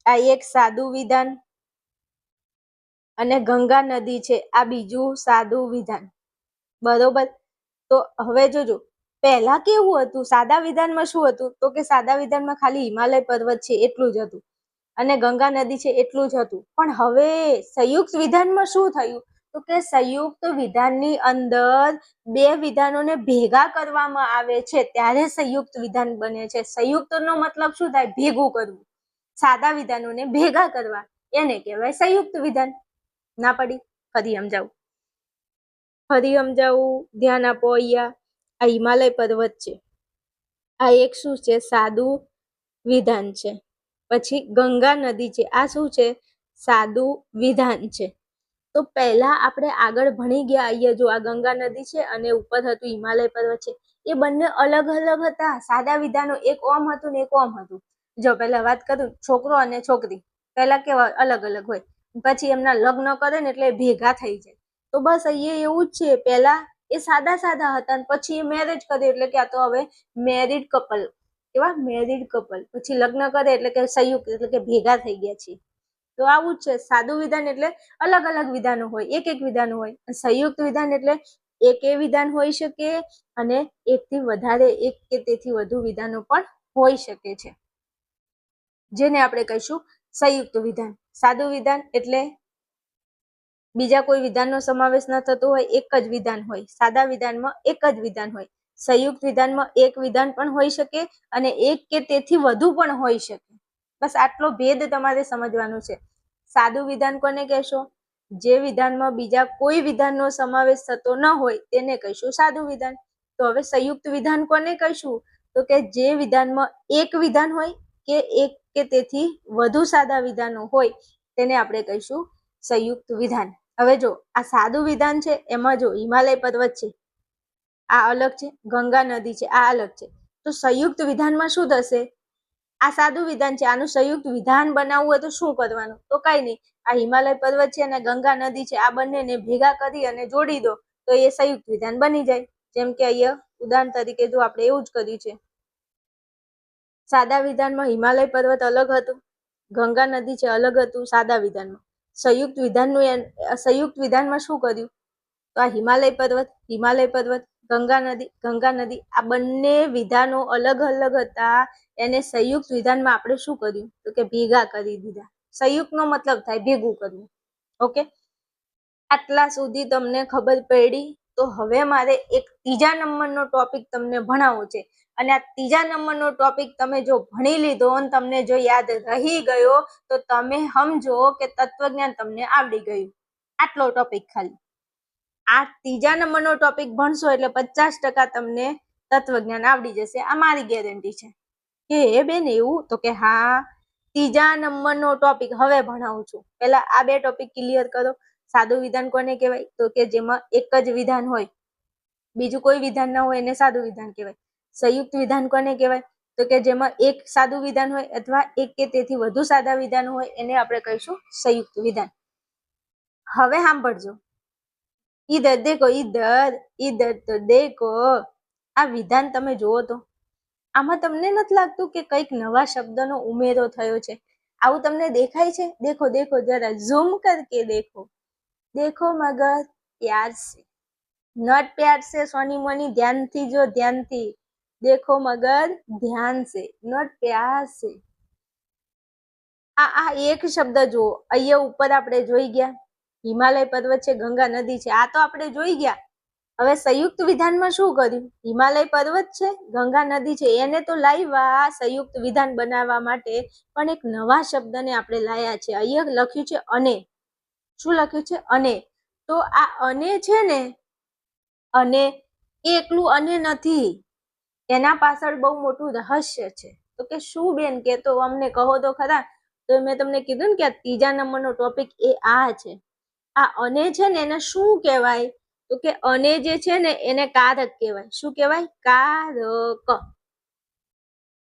S1: આ એક સાદું વિધાન અને ગંગા નદી છે આ બીજું સાદું વિધાન, બરોબર? તો હવે જોજો, પહેલા કેવું હતું? સાદા વિધાનમાં શું હતું? તો કે સાદા વિધાનમાં ખાલી હિમાલય પર્વત છે એટલું જ હતું અને ગંગા નદી છે એટલું જ હતું. પણ હવે સંયુક્ત વિધાનમાં શું થયું? તો કે સંયુક્ત વિધાનની અંદર બે વિધાનોને ભેગા કરવામાં આવે છે ત્યારે સંયુક્ત વિધાન બને છે. સંયુક્તનો મતલબ શું થાય? ભેગું કરવું. સાદા વિધાનોને ભેગા કરવા એને કહેવાય સંયુક્ત વિધાન. ના પડી? ફરી સમજાવું, ધ્યાન આપો. અહીંયા આ હિમાલય પર્વત છે, આ એક શું છે? સાદું વિધાન છે. પછી ગંગા નદી છે, આ શું છે? સાદું વિધાન છે. તો પહેલા આપણે આગળ ભણી ગયા, અહીંયા જો આ ગંગા નદી છે અને ઉપર હતું હિમાલય પર્વત છે, એ બંને અલગ અલગ હતા. સાદા વિધાનો એક ઓમ હતું ને એક ઓમ હતું. જો પહેલા વાત કરું, છોકરો અને છોકરી પહેલા કેવા અલગ અલગ હોય, પછી એમના લગ્ન કરે ને એટલે ભેગા થઈ જાય. તો બસ અહીંયા એવું જ છે, પહેલા એ સાદા સાદા હતા અને પછી એ મેરેજ કરે એટલે કે આ તો હવે મેરિડ કપલ. કેવા? Married couple. પછી લગ્ન કરે એટલે કે સંયુક્ત, એટલે કે ભેગા થઈ ગયા છે. તો આવું જ છે. સાદું વિધાન એટલે અલગ અલગ વિધાનો હોય, એક એક વિધાન હોય. સંયુક્ત વિધાન એટલે એક એ વિધાન હોઈ શકે અને એકથી વધારે, એક કે તેથી વધુ વિધાનો પણ હોઈ શકે છે, જેને આપણે કહીશું સંયુક્ત વિધાન. સાદું વિધાન એટલે બીજા કોઈ વિધાનનો સમાવેશ ન થતો હોય, એક જ વિધાન હોય. સાદા વિધાનમાં એક જ વિધાન હોય. સંયુક્ત વિધાનમાં એક વિધાન પણ હોઈ શકે અને એક કે તેથી વધુ પણ હોઈ શકે. બસ આટલો ભેદ તમારે સમજવાનો છે. સાદું વિધાન કોને કહેશો? જે વિધાનમાં બીજા કોઈ વિધાનનો સમાવેશ થતો ન હોય તેને કહીશું સાદું વિધાન. તો હવે સંયુક્ત વિધાન કોને કહીશું? તો કે જે વિધાનમાં એક વિધાન હોય કે એક કે તેથી વધુ સાદા વિધાનો હોય તેને આપણે કહીશું સંયુક્ત વિધાન. હવે જો આ સાદું વિધાન છે, એમાં જો હિમાલય પર્વત છે આ અલગ છે, ગંગા નદી છે આ અલગ છે. તો સંયુક્ત વિધાનમાં શું થશે? આ સાદું વિધાન છે, આનું સંયુક્ત વિધાન બનાવવું હોય તો શું કરવાનું? તો કઈ નહીં, આ હિમાલય પર્વત છે અને ગંગા નદી છે આ બંનેને ભેગા કરી અને જોડી દો તો એ સંયુક્ત વિધાન બની જાય. જેમ કે અહીંયા ઉદાહરણ તરીકે જો આપણે એવું જ કર્યું છે. સાદા વિધાનમાં હિમાલય પર્વત અલગ હતું, ગંગા નદી છે અલગ હતું સાદા વિધાનમાં. સંયુક્ત વિધાનમાં શું કર્યું? તો આ હિમાલય પર્વત, ગંગા નદી આ બંને વિધાનો અલગ અલગ હતા. એને સંયુક્ત વિધાનમાં આપણે શું કર્યું? તો કે ભેગા કરી દીધા. સંયુક્ત નો મતલબ થાય ભેગું કરવું. ઓકે, આટલા સુધી તમને ખબર પડી. તો હવે મારે એક ત્રીજા નંબરનો ટોપિક તમને ભણાવવો છે. અને આ ત્રીજા નંબરનો ટોપિક તમે જો ભણી લીધો અને તમને જો યાદ રહી ગયો તો તમે સમજો કે તત્વજ્ઞાન તમને આવડી ગયું. આટલો ટોપિક ખાલી. આ ત્રીજા નંબરનો ટોપિક ભણશો એટલે 50% તમને તત્વજ્ઞાન આવડી જશે. આ મારી ગેરંટી છે. કે હે બેન એવું? તો કે હા, ત્રીજા નંબરનો ટોપિક હવે ભણાવું છું. પહેલા આ બે ટોપિક ક્લિયર કરો. સાદું વિધાન કોને કહેવાય? તો કે જેમાં એક જ વિધાન હોય, બીજું કોઈ વિધાન ના હોય એને સાદું વિધાન કહેવાય. સંયુક્ત વિધાન કોને કહેવાય? તો કે જેમાં એક સાદું વિધાન હોય અથવા એક કે તેથી વધુ સાદા વિધાન હોય એને આપણે કહીશું સંયુક્ત વિધાન. હવે સાંભળજો. ઈધર દેખો, ઈધર તો દેખો. આ વિધાન તમે જુઓ તો આમાં તમને નથી લાગતું કે કંઈક નવા શબ્દનો ઉમેરો થયો છે? આવું તમને દેખાય છે? દેખો દેખો, જરા ઝૂમ કરકે દેખો. દેખો મગર પ્યાર સે, નોટ પ્યાર સે સોની મોની, ધ્યાનથી જો, ધ્યાનથી. દેખો મગર ધ્યાન સે, નોટ પ્યાર સે. આ એક શબ્દ જુઓ. અહીંયા ઉપર આપણે જોઈ ગયા હિમાલય પર્વત છે, ગંગા નદી છે. આ તો આપણે જોઈ ગયા. હવે સંયુક્ત વિધાનમાં શું કર્યું? હિમાલય પર્વત છે, ગંગા નદી છે, એને તો લાવ્યા સંયુક્ત વિધાન બનાવવા માટે, પણ એક નવા શબ્દને આપણે લાયા છે. અહીંયા લખ્યું છે અને. શું લખ્યું છે? અને. તો આ અને છે ને, અને એકલું અને નથી, એના પાછળ બહુ મોટું રહસ્ય છે. તો કે શું બેન? કે તો અમને કહો તો ખરા. તો મેં તમને કીધું ને કે આ ત્રીજા નંબરનો ટોપિક એ આ છે. આ અને છે ને એને શું કહેવાય? તો કે અને જે છે ને એને કારક કહેવાય. શું કહેવાય? કારક.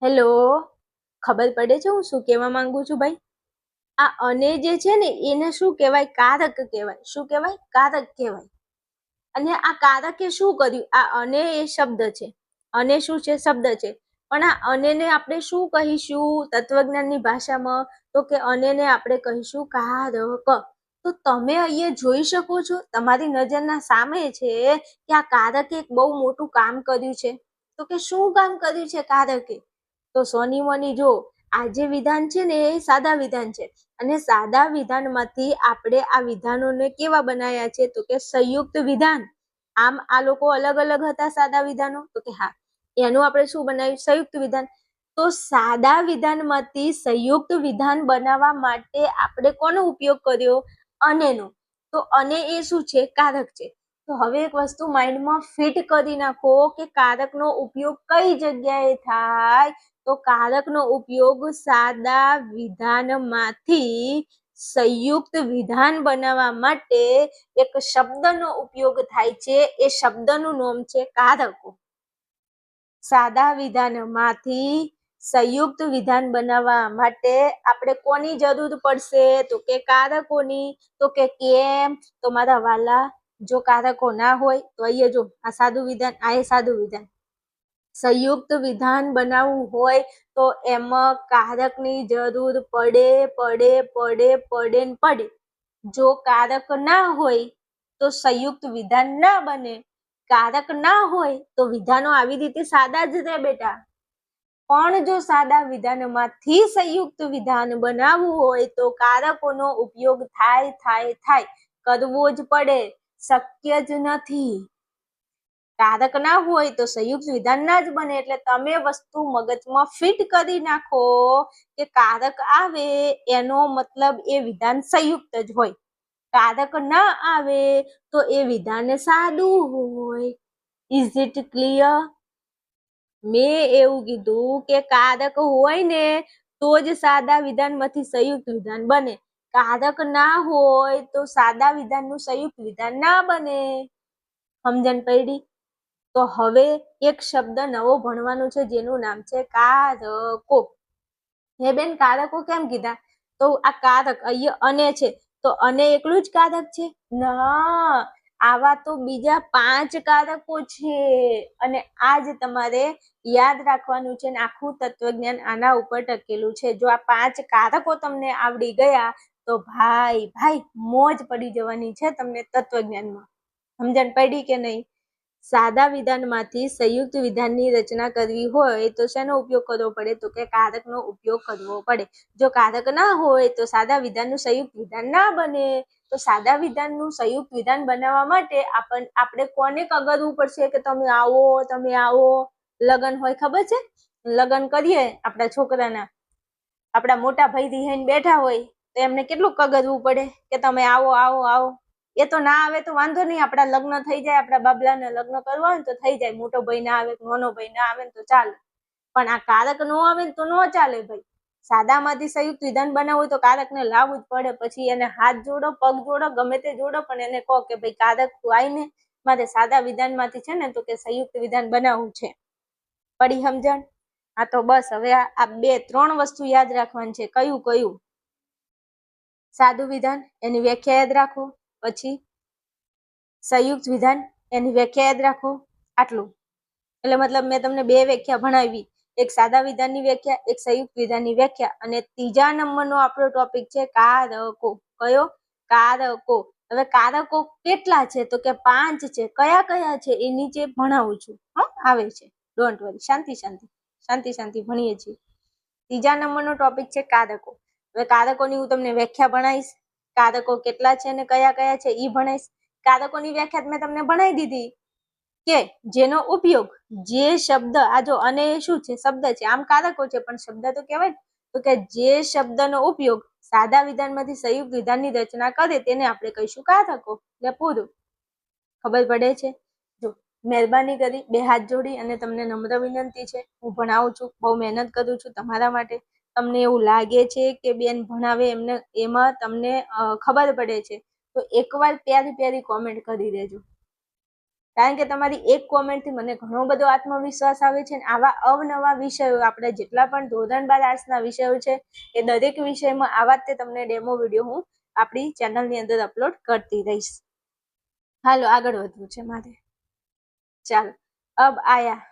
S1: હેલો, ખબર પડે છે હું શું કહેવા માંગુ છું ભાઈ? આ અને જે છે ને એને શું કહેવાય? કારક કહેવાય. શું કહેવાય? કારક કહેવાય. અને આ કારકે શું કર્યું? આ અને એ શબ્દ છે. અને શું છે? શબ્દ છે. પણ આ અનેને આપણે શું કહીશું તત્વજ્ઞાનની ભાષામાં? તો કે અનેને આપણે કહીશું કારક. તો તમે અહીંયા જોઈ શકો છો, તમારી નજરના સામે છે કે આ કારકે એક બહુ મોટું કામ કર્યું છે. તો કે શું કામ કર્યું છે કારકે? તો સોની મોની જો, આ જે વિધાન છે ને એ સાદા વિધાન છે. અને સાદા વિધાનમાંથી આપણે આ વિધાનોને કેવા બનાવ્યા છે? તો કે સંયુક્ત વિધાન. આમ આ લોકો અલગ અલગ હતા સાદા વિધાનો? તો કે હા, એનું આપણે શું બનાવ્યું? સંયુક્ત વિધાન. તો સાદા વિધાનમાંથી સંયુક્ત વિધાન બનાવવા માટે આપણે કોનો ઉપયોગ કર્યો? અનેનો. તો અને એ શું છે? કારક છે. તો હવે એક વસ્તુ માઇન્ડમાં ફિટ કરી નાખો કે કારકનો ઉપયોગ કઈ જગ્યાએ થાય? તો કારકનો ઉપયોગ સાદા વિધાનમાંથી સંયુક્ત વિધાન બનાવવા માટે એક શબ્દનો ઉપયોગ થાય છે. એ શબ્દનું નામ છે કારકો. સાદા વિધાનમાંથી સંયુક્ત વિધાન બનાવવા માટે આપણે કોની જરૂર પડશે? તો કે કારકોની. તો કે કેમ? તો મારા વાલા, જો કારકો ના હોય તો અહીંયા જો આ સાદું વિધાન, આ એ સાદું વિધાન. સંયુક્ત વિધાન બનાવવું હોય તો એમાં કારકની જરૂર પડે. જો કારક ના હોય તો સંયુક્ત વિધાન ના બને. કારક ના હોય તો વિધાનો આવી રીતે સાદા જ રહે બેટા. પણ જો સાદા વિધાનમાંથી સંયુક્ત વિધાન બનાવવું હોય તો કારકોનો ઉપયોગ થાય કરવો જ પડે. શક્ય જ નથી. કારક ના હોય તો સંયુક્ત વિધાન ના જ બને. એટલે તમે વસ્તુ મગજમાં ફિટ કરી નાખો કે કારક આવે એનો મતલબ એ વિધાન સંયુક્ત જ હોય. કારક ના આવે તો એ વિધાન સાદું હોય. Is it clear? મેં એવું કીધું કે કારક હોય ને તો જ સાદા વિધાનમાંથી સંયુક્ત વિધાન બને. કારક ના હોય તો સાદા વિધાનનું સંયુક્ત વિધાન ના બને. સમજણ પડી? તો હવે એક શબ્દ નવો ભણવાનો છે જેનું નામ છે કારકો. હે બેન, કારકો કેમ કીધા? તો આ કારક અહીંયા અને છે તો અને એકલું જ કારક છે? ના, આવા તો બીજા 5 કારકો છે અને આ જ તમારે યાદ રાખવાનું છે. આખું તત્વજ્ઞાન આના ઉપર ટકેલું છે. જો આ 5 કારકો તમને આવડી ગયા તો ભાઈ મોજ પડી જવાની છે તમને તત્વજ્ઞાનમાં. સમજણ પડી કે નહીં? સાદા વિધાનમાંથી સંયુક્ત વિધાનની રચના કરવી હોય તો શેનો ઉપયોગ કરવો પડે? તો કે કારકનો ઉપયોગ કરવો પડે. જો કારક ના હોય તો સાદા વિધાનનું સંયુક્ત વિધાન ના બને. તો સાદા વિધાનનું સંયુક્ત વિધાન બનાવવા માટે આપણે કોને કગરવું પડશે કે તમે આવો. લગન હોય ખબર છે? લગન કરીએ આપણા છોકરાના, આપણા મોટા ભાઈ રિહાઈને બેઠા હોય તો એમને કેટલું કગરવું પડે કે તમે આવો. એ તો ના આવે તો વાંધો નહીં, આપણા લગ્ન થઈ જાય, આપણા બાબલાને લગ્ન કરવા હોય તો થઈ જાય. મોટો ભાઈ ના આવે, નાનો ભાઈ ના આવે તો ચાલે, પણ આ કારક નો આવે તો નો ચાલે ભાઈ. સાદામાંથી સંયુક્ત વિધાન બનાવવું હોય તો કારકને લાવવું જ પડે. પછી એને હાથ જોડો, પગ જોડો, ગમે તે જોડો, પણ એને કહો કે ભાઈ કારક તું આવીને મારે સાદા વિધાનમાંથી છે ને તો કે સંયુક્ત વિધાન બનાવવું છે. પડી સમજણ? હા તો બસ હવે આ 2-3 વસ્તુ યાદ રાખવાની છે. કયું? સાદું વિધાન એની વ્યાખ્યા યાદ રાખો, પછી સંયુક્ત વિધાન એની વ્યાખ્યા યાદ રાખો. આટલું. એટલે મતલબ મેં તમને 2 વ્યાખ્યા ભણાવી, એક સાદા વિધાનની વ્યાખ્યા, એક સંયુક્ત વિધાનની વ્યાખ્યા, અને 3જા નંબરનો આપણો ટોપિક છે કારકો. કયો? કારકો. હવે કારકો કેટલા છે? તો કે 5 છે. કયા છે એ નીચે ભણાવું છું. આવે છે, ડોન્ટ વરી. શાંતિ ભણીએ છીએ. 3જા નંબરનો ટોપિક છે કારકો. હવે કારકોની હું તમને વ્યાખ્યા ભણાવીશ, કારકો કેટલા છે અને કયા છે એ ભણાવીશ. કારકોની વ્યાખ્યા મેં તમને ભણાવી દીધી કે જેનો ઉપયોગ જે શબ્દ, આ જો અને શું છે? શબ્દ છે. આમ કારકો છે પણ શબ્દ તો કહેવાય. તો કે જે શબ્દનો ઉપયોગ સાદા વિધાનમાંથી સંયુક્ત વિધાનની રચના કરે તેને આપણે કહીશું કારકો. એટલે પૂરું. ખબર પડે છે? જો મહેરબાની કરી 2 હાથ જોડી અને તમને નમ્ર વિનંતી છે, હું ભણાવું છું, બહુ મહેનત કરું છું તમારા માટે. તમને એવું લાગે છે કે બેન ભણાવે એમાં તમને ખબર પડે છે તો એકવાર પ્યારી કોમેન્ટ કરી દેજો. કારણ કે તમારી એક કોમેન્ટથી મને ઘણો બધો આત્મવિશ્વાસ આવે છે. આવા અવનવા વિષયો, આપણે જેટલા પણ ધોરણ 12 આર્ટ્સના વિષયો છે એ દરેક વિષયમાં આવા જ તમને ડેમો વિડીયો હું આપણી ચેનલની અંદર અપલોડ કરતી રહીશ. હાલો આગળ વધવું છે મારે. ચાલો અબ આયા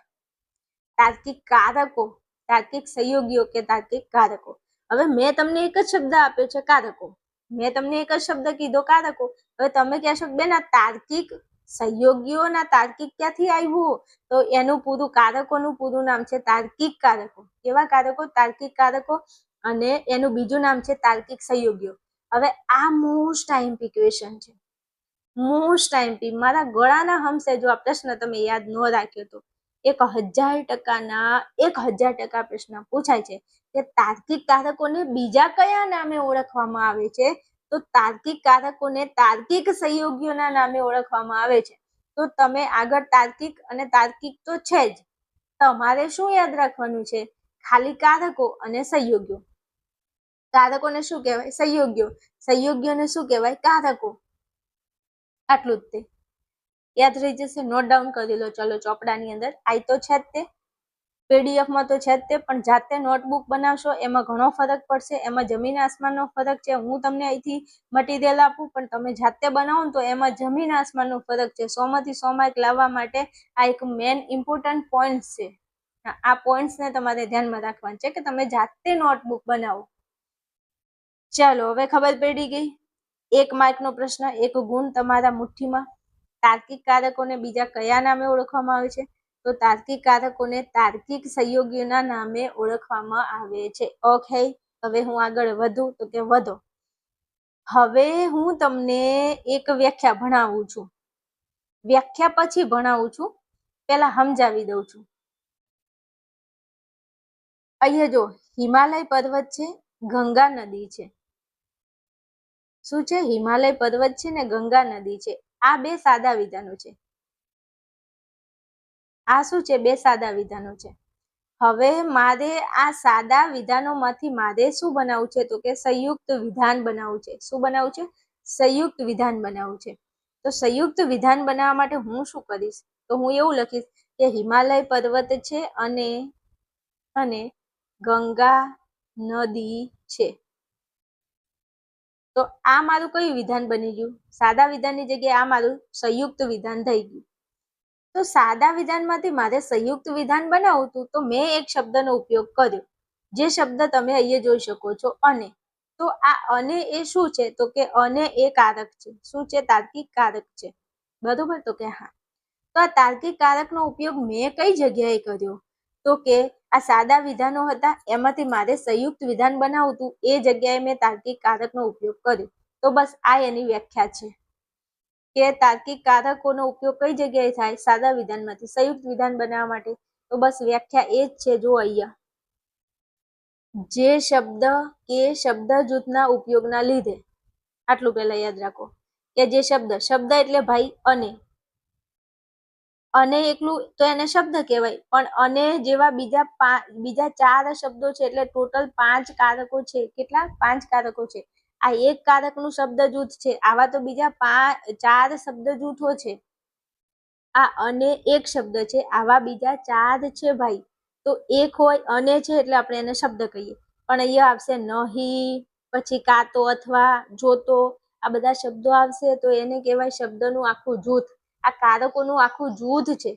S1: તાર્કિક કારકો, તાર્કિક સંયોગીઓ કે તાર્કિક કારકો. હવે મેં તમને એક જ શબ્દ આપ્યો છે કારકો. મેં તમને એક જ શબ્દ કીધો કારકો. હવે તમે કહેશો બેન આ તાર્કિક સંયોગીઓના તાર્કિક ક્યાંથી આવ્યું? તો એનું પૂરું કારકોનું પૂરું નામ છે તાર્કિક કારકો. કેવા કારકો? તાર્કિક કારકો. અને એનું બીજું નામ છે તાર્કિક સંયોગીઓ. હવે આ મોસ્ટ આઈએમપી ક્વેશ્ચન છે. Most IMP. મારા ગળાના હમસે જો આ પ્રશ્ન તમે યાદ ન રાખ્યો તો 1000% પ્રશ્ન પૂછાય છે કે તાર્કિક કારકોને બીજા કયા નામે ઓળખવામાં આવે છે? તો તાર્કિક કારકોને તાર્કિક સંયોગીઓના નામે ઓળખવામાં આવે છે. તો તમે આગળ તાર્કિક અને તાર્કિક તો છે જ, તમારે શું યાદ રાખવાનું છે? ખાલી કારકો અને સંયોગીઓ. કારકોને શું કહેવાય? સંયોગીઓ. સંયોગીઓને શું કહેવાય? કારકો. આટલું જ તે યાદ રહી જશે. નોટ ડાઉન કરી લો. ચલો ચોપડાની અંદર આઈ તો છે જ તે, પીડીએફમાં તો છે જ તે, પણ જાતે નોટબુક બનાવશો એમાં ઘણો ફરક પડશે. એમાં જમીન આસમાનનો ફરક છે. હું તમને અહીંથી મટીરિયલ આપું પણ તમે જાતે બનાવો તો એમાં જમીન આસમાનનો ફરક છે. 100 માંથી 100 માર્ક લાવવા માટે આ એક મેન ઇમ્પોર્ટન્ટ પોઈન્ટ છે. આ પોઈન્ટ્સને તમારે ધ્યાનમાં રાખવાના છે કે તમે જાતે નોટબુક બનાવો. ચાલો હવે ખબર પડી ગઈ. 1 માર્કનો પ્રશ્ન, 1 ગુણ તમારા મુઠ્ઠીમાં. તાર્કિક કારકોને બીજા કયા નામે ઓળખવામાં આવે છે? તો તાર્કિક કારકોને તાર્કિક સંયોગીઓના નામે ઓળખવામાં આવે છે. ઓકે, હવે હું આગળ વધું તો કે વધો. હવે હું તમને એક વ્યાખ્યા ભણાવું છું. વ્યાખ્યા પછી ભણાવું છું, પહેલા સમજાવી દઉં છું. અહીંયા જો હિમાલય પર્વત છે, ગંગા નદી છે. શું છે? હિમાલય પર્વત છે ને ગંગા નદી છે. આ 2 સાદા વિધાનો છે. આ શું છે? 2 સાદા વિધાનો છે. હવે મારે આ સાદા વિધાનોમાંથી મારે શું બનાવવું છે? તો કે સંયુક્ત વિધાન બનાવવું છે. શું બનાવવું છે? સંયુક્ત વિધાન બનાવવું છે. તો સંયુક્ત વિધાન બનાવવા માટે હું શું કરીશ? તો હું એવું લખીશ કે હિમાલય પર્વત છે અને ગંગા નદી છે. તો આ મારું કયું વિધાન બની ગયું? સાદા વિધાનની જગ્યાએ આ મારું સંયુક્ત વિધાન થઈ ગયું. તો સાદા વિધાનમાંથી મારે સંયુક્ત વિધાન બનાવવું હતું, તો મેં એક શબ્દનો ઉપયોગ કર્યો, જે શબ્દ તમે અહીંયા જોઈ શકો છો, અને. તો આ અને એ શું છે? તો કે અને એ કારક છે. શું છે? તાર્કિક કારક છે. બરોબર? તો કે હા. તો આ તાર્કિક કારકનો ઉપયોગ મેં કઈ જગ્યાએ કર્યો? તો કે આ સાદા વિધાનો હતા, એમાંથી મારે સંયુક્ત વિધાન બનાવવું હતું, એ જગ્યાએ મેં તાર્કિક કારકનો ઉપયોગ કર્યો. તો બસ આ એની વ્યાખ્યા છે કે તાર્કિક કારકોનો ઉપયોગ કઈ જગ્યાએ થાય? સાદા વિધાનમાંથી સંયુક્ત વિધાન બનાવવા માટે. તો બસ વ્યાખ્યા એ જ છે. જો અહીંયા જે શબ્દ કે શબ્દ જૂથના ઉપયોગના લીધે, આટલું પહેલા યાદ રાખો કે જે શબ્દ એટલે ભાઈ અને એકલું તો એને શબ્દ કહેવાય, પણ અને જેવા બીજા 4 શબ્દો છે, એટલે ટોટલ 5 કારકો છે. કેટલા? 5 કારકો છે. આ એક કારકનું શબ્દ જૂથ છે, આવા તો બીજા 4 શબ્દ જૂથો છે. આ અને એક શબ્દ છે, આવા બીજા 4 છે ભાઈ. તો એક હોય અને છે એટલે આપણે એને શબ્દ કહીએ, પણ અહીંયા આવશે નહીં, પછી કાતો, અથવા, જોતો, આ બધા શબ્દો આવશે તો એને કહેવાય શબ્દનું આખું જૂથ. આ કારકોનું આખું જૂથ છે.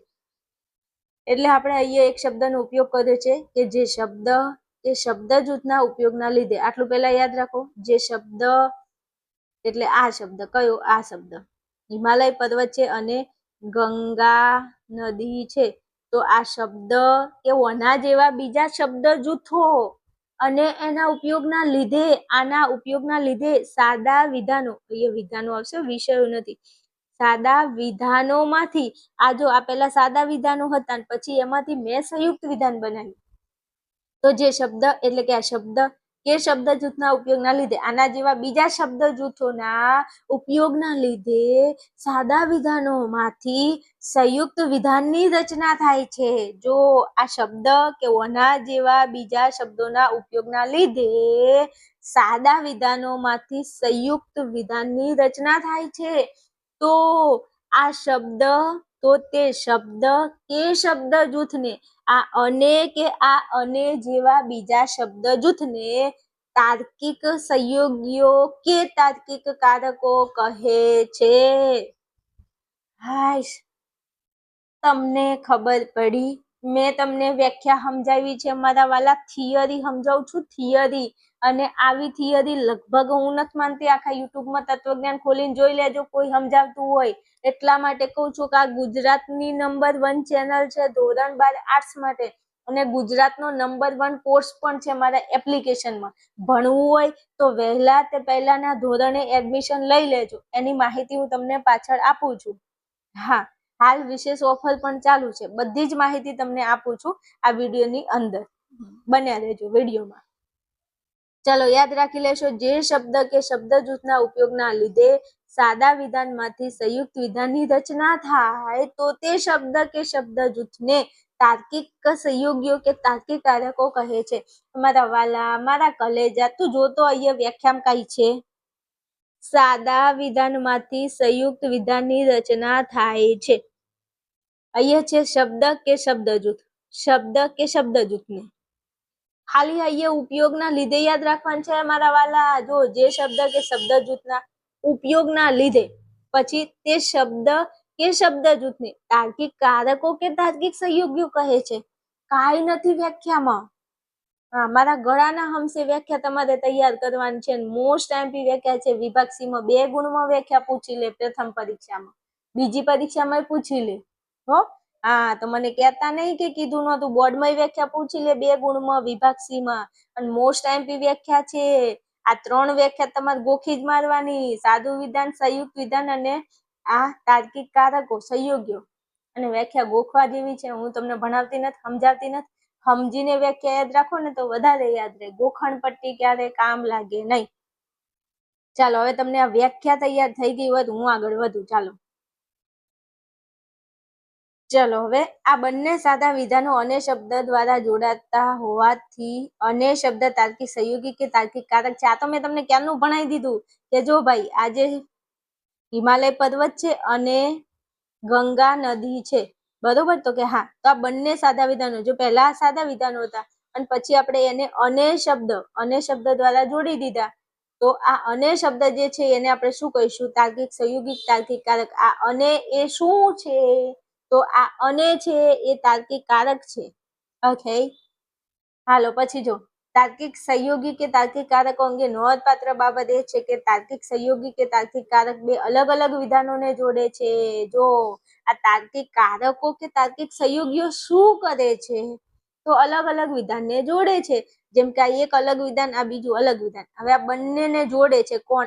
S1: એટલે આપણે અહીંયા એક શબ્દનો ઉપયોગ કર્યો છે કે જે શબ્દ એ શબ્દ જૂથના ઉપયોગના લીધે. આટલું પહેલા યાદ રાખો. જે શબ્દ એટલે આ શબ્દ કયો? આ શબ્દ હિમાલય પર્વત છે અને ગંગા નદી છે. તો આ શબ્દ કે ઓના જેવા બીજા શબ્દ જૂથો અને એના ઉપયોગના લીધે, આના ઉપયોગના લીધે સાદા વિધાનો, અહીંયા વિધાનો આવશે, વિષયો નથી, સાદા વિધાનોમાંથી આ જો આ પહેલા સાદા વિધાનો હતા, પછી એમાંથી મેં સંયુક્ત વિધાન બનાવ્યું. તો જે શબ્દ એટલે કે આ શબ્દ કે શબ્દ જૂથના ઉપયોગના લીધે, આના જેવા બીજા શબ્દ જૂથોના ઉપયોગના લીધે સાદા વિધાનોમાંથી સંયુક્ત વિધાનની રચના થાય છે. જો આ શબ્દ કે ઓના જેવા બીજા શબ્દોના ઉપયોગના લીધે સાદા વિધાનોમાંથી સંયુક્ત વિધાનની રચના થાય છે. તો આ શબ્દ, તો તે શબ્દ કે શબ્દ જૂથને, આ અને કે આ અને જેવા બીજા શબ્દ જૂથને તાર્કિક સંયોગીઓ કે તાર્કિક કારકો કહે છે. હાશ, તમને ખબર પડી? મેં તમને વ્યાખ્યા સમજાવી છે મારા વાલા. થિયરી સમજાવું છું, થિયરી. અને આવી થિયરી લગભગ હું નથી માનતી આખા યુટ્યુબમાં તત્વજ્ઞાન ખોલીને જોઈ લેજો, કોઈ સમજાવતું હોય. એટલા માટે કહું છું કે આ ગુજરાતની નંબર 1 ચેનલ છે ધોરણ 12 આર્ટ્સ માટે, અને ગુજરાતનો નંબર 1 કોર્સ પણ છે મારા એપ્લિકેશનમાં. ભણવું હોય તો વહેલા તે પહેલાના ધોરણે એડમિશન લઈ લેજો. એની માહિતી હું તમને પાછળ આપું છું. હા, હાલ વિશેષ ઓફર પણ ચાલુ છે. બધી જ માહિતી તમને આપું છું આ વિડીયોની અંદર. બન્યા રહેજો વિડીયોમાં. ચલો યાદ રાખી લેશો. જે શબ્દ કે શબ્દ જૂથના ઉપયોગના લીધે સાદા વિધાનમાંથી સંયુક્ત વિધાનની રચના થાય, તો તે શબ્દ કે શબ્દ જૂથને તાર્કિક સંયોગીઓ કે તાર્કિક કારકો કહે છે. મારા વાલા, મારા કલેજા, તું જોતો અહીંયા વ્યાખ્યામાં કઈ છે? સાદા વિધાનમાંથી સંયુક્ત વિધાનની રચના થાય છે. અહીંયા છે શબ્દ કે શબ્દ જૂથ. શબ્દ કે શબ્દ જૂથને ખાલી અહીંયા ઉપયોગના લીધે યાદ રાખવાનું છે મારા વાલા. જો જે શબ્દ કે શબ્દ જૂથના ઉપયોગના લીધે, પછી તે શબ્દ કે શબ્દ જૂથને તાર્કિક કારકો કે તાર્કિક સંયોગીઓ કહે છે. કાંઈ નથી વ્યાખ્યામાં. હા, મારા ગળાના હમસે વ્યાખ્યા તમારે તૈયાર કરવાની છે. મોસ્ટ આઈએમપી વ્યાખ્યા છે. વિભાગ સી માં 2 ગુણમાં વ્યાખ્યા પૂછી લે, પ્રથમ પરીક્ષામાં. બીજી પરીક્ષામાં પૂછી લે. હો, હા, તો મને કહેતા નહીં કે કીધું નહોતું. બોર્ડમાં વ્યાખ્યા પૂછી લે 2 ગુણમાં વિભાગ સી માં. અને મોસ્ટ આઈએમપી વ્યાખ્યા છે. આ 3 વ્યાખ્યા તમારે ગોખી જ મારવાની. સાદું વિધાન, સંયુક્ત વિધાન અને આ તાર્કિક કારકો, સંયોગીઓ. અને વ્યાખ્યા ગોખવા જેવી છે. હું તમને ભણાવતી નથી, સમજાવતી નથી. સમજીને વ્યાખ્યા યાદ રાખો ને તો વધારે યાદ રહે. ગોખણ પટ્ટી ક્યારે કામ લાગે નહીં. ચાલો, હવે તમને આ વ્યાખ્યા તૈયાર થઈ ગઈ હોય તો હું આગળ વધું. ચલો હવે આ બંને સાદા વિધાનો અને શબ્દ દ્વારા જોડાતા હોવાથી અને શબ્દ તાર્કિક સંયોગી કે તાર્કિક કારક છે. આ તો મેં તમને ક્યારનું ભણાવી દીધું કે જો ભાઈ આજે હિમાલય પર્વત છે અને ગંગા નદી છે. બરોબર? તો કે હા, તો આ બંને સાદા વિધાનો, જો પહેલા સાદા વિધાનો હતા અને પછી આપણે એને અને શબ્દ દ્વારા જોડી દીધા, તો આ અને શબ્દ જે છે એને આપણે શું કહીશું? તાર્કિક સંયોગિક તાર્કિક કારક. આ અને એ શું છે? તો આ અને છે એ તાર્કિક કારક છે. ઓકે, હાલો પછી જો તાર્કિક સંયોગી કે તાર્કિક કારકો અંગે નોંધપાત્ર બાબત એ છે કે તાર્કિક સંયોગી કે તાર્કિક કારક બે અલગ અલગ વિધાનોને જોડે છે. જો આ તાર્કિક કારકો કે તાર્કિક સંયોગીઓ શું કરે છે? તો અલગ અલગ વિધાનને જોડે છે. જેમ કે આ એક અલગ વિધાન, આ બીજું અલગ વિધાન. હવે આ બંનેને જોડે છે કોણ?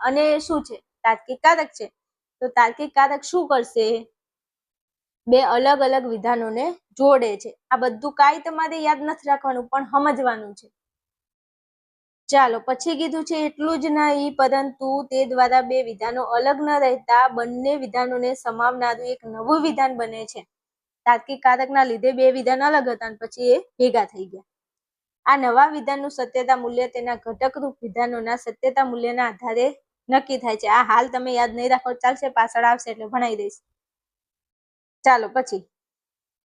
S1: અને શું છે? તાર્કિક કારક છે. તો તાર્કિક કારક શું કરશે? બે અલગ અલગ વિધાનોને જોડે છે. આ બધું કાંઈ તમારે યાદ નથી રાખવાનું, પણ સમજવાનું છે. ચાલો પછી કીધું છે એટલું જ નહીં, પરંતુ તે દ્વારા બે વિધાનો અલગ ન રહેતા બંને વિધાનોને સમાવનારું એક નવું વિધાન બને છે. તાર્કિક કારકના લીધે બે વિધાન અલગ હતા અને પછી એ ભેગા થઈ ગયા. આ નવા વિધાનનું સત્યતા મૂલ્ય તેના ઘટકરૂપ વિધાનોના સત્યતા મૂલ્યના આધારે નક્કી થાય છે. આ હાલ તમે યાદ નહીં રાખો ચાલશે, પાછળ આવશે એટલે ભણાઈ દઈશ. ચાલો પછી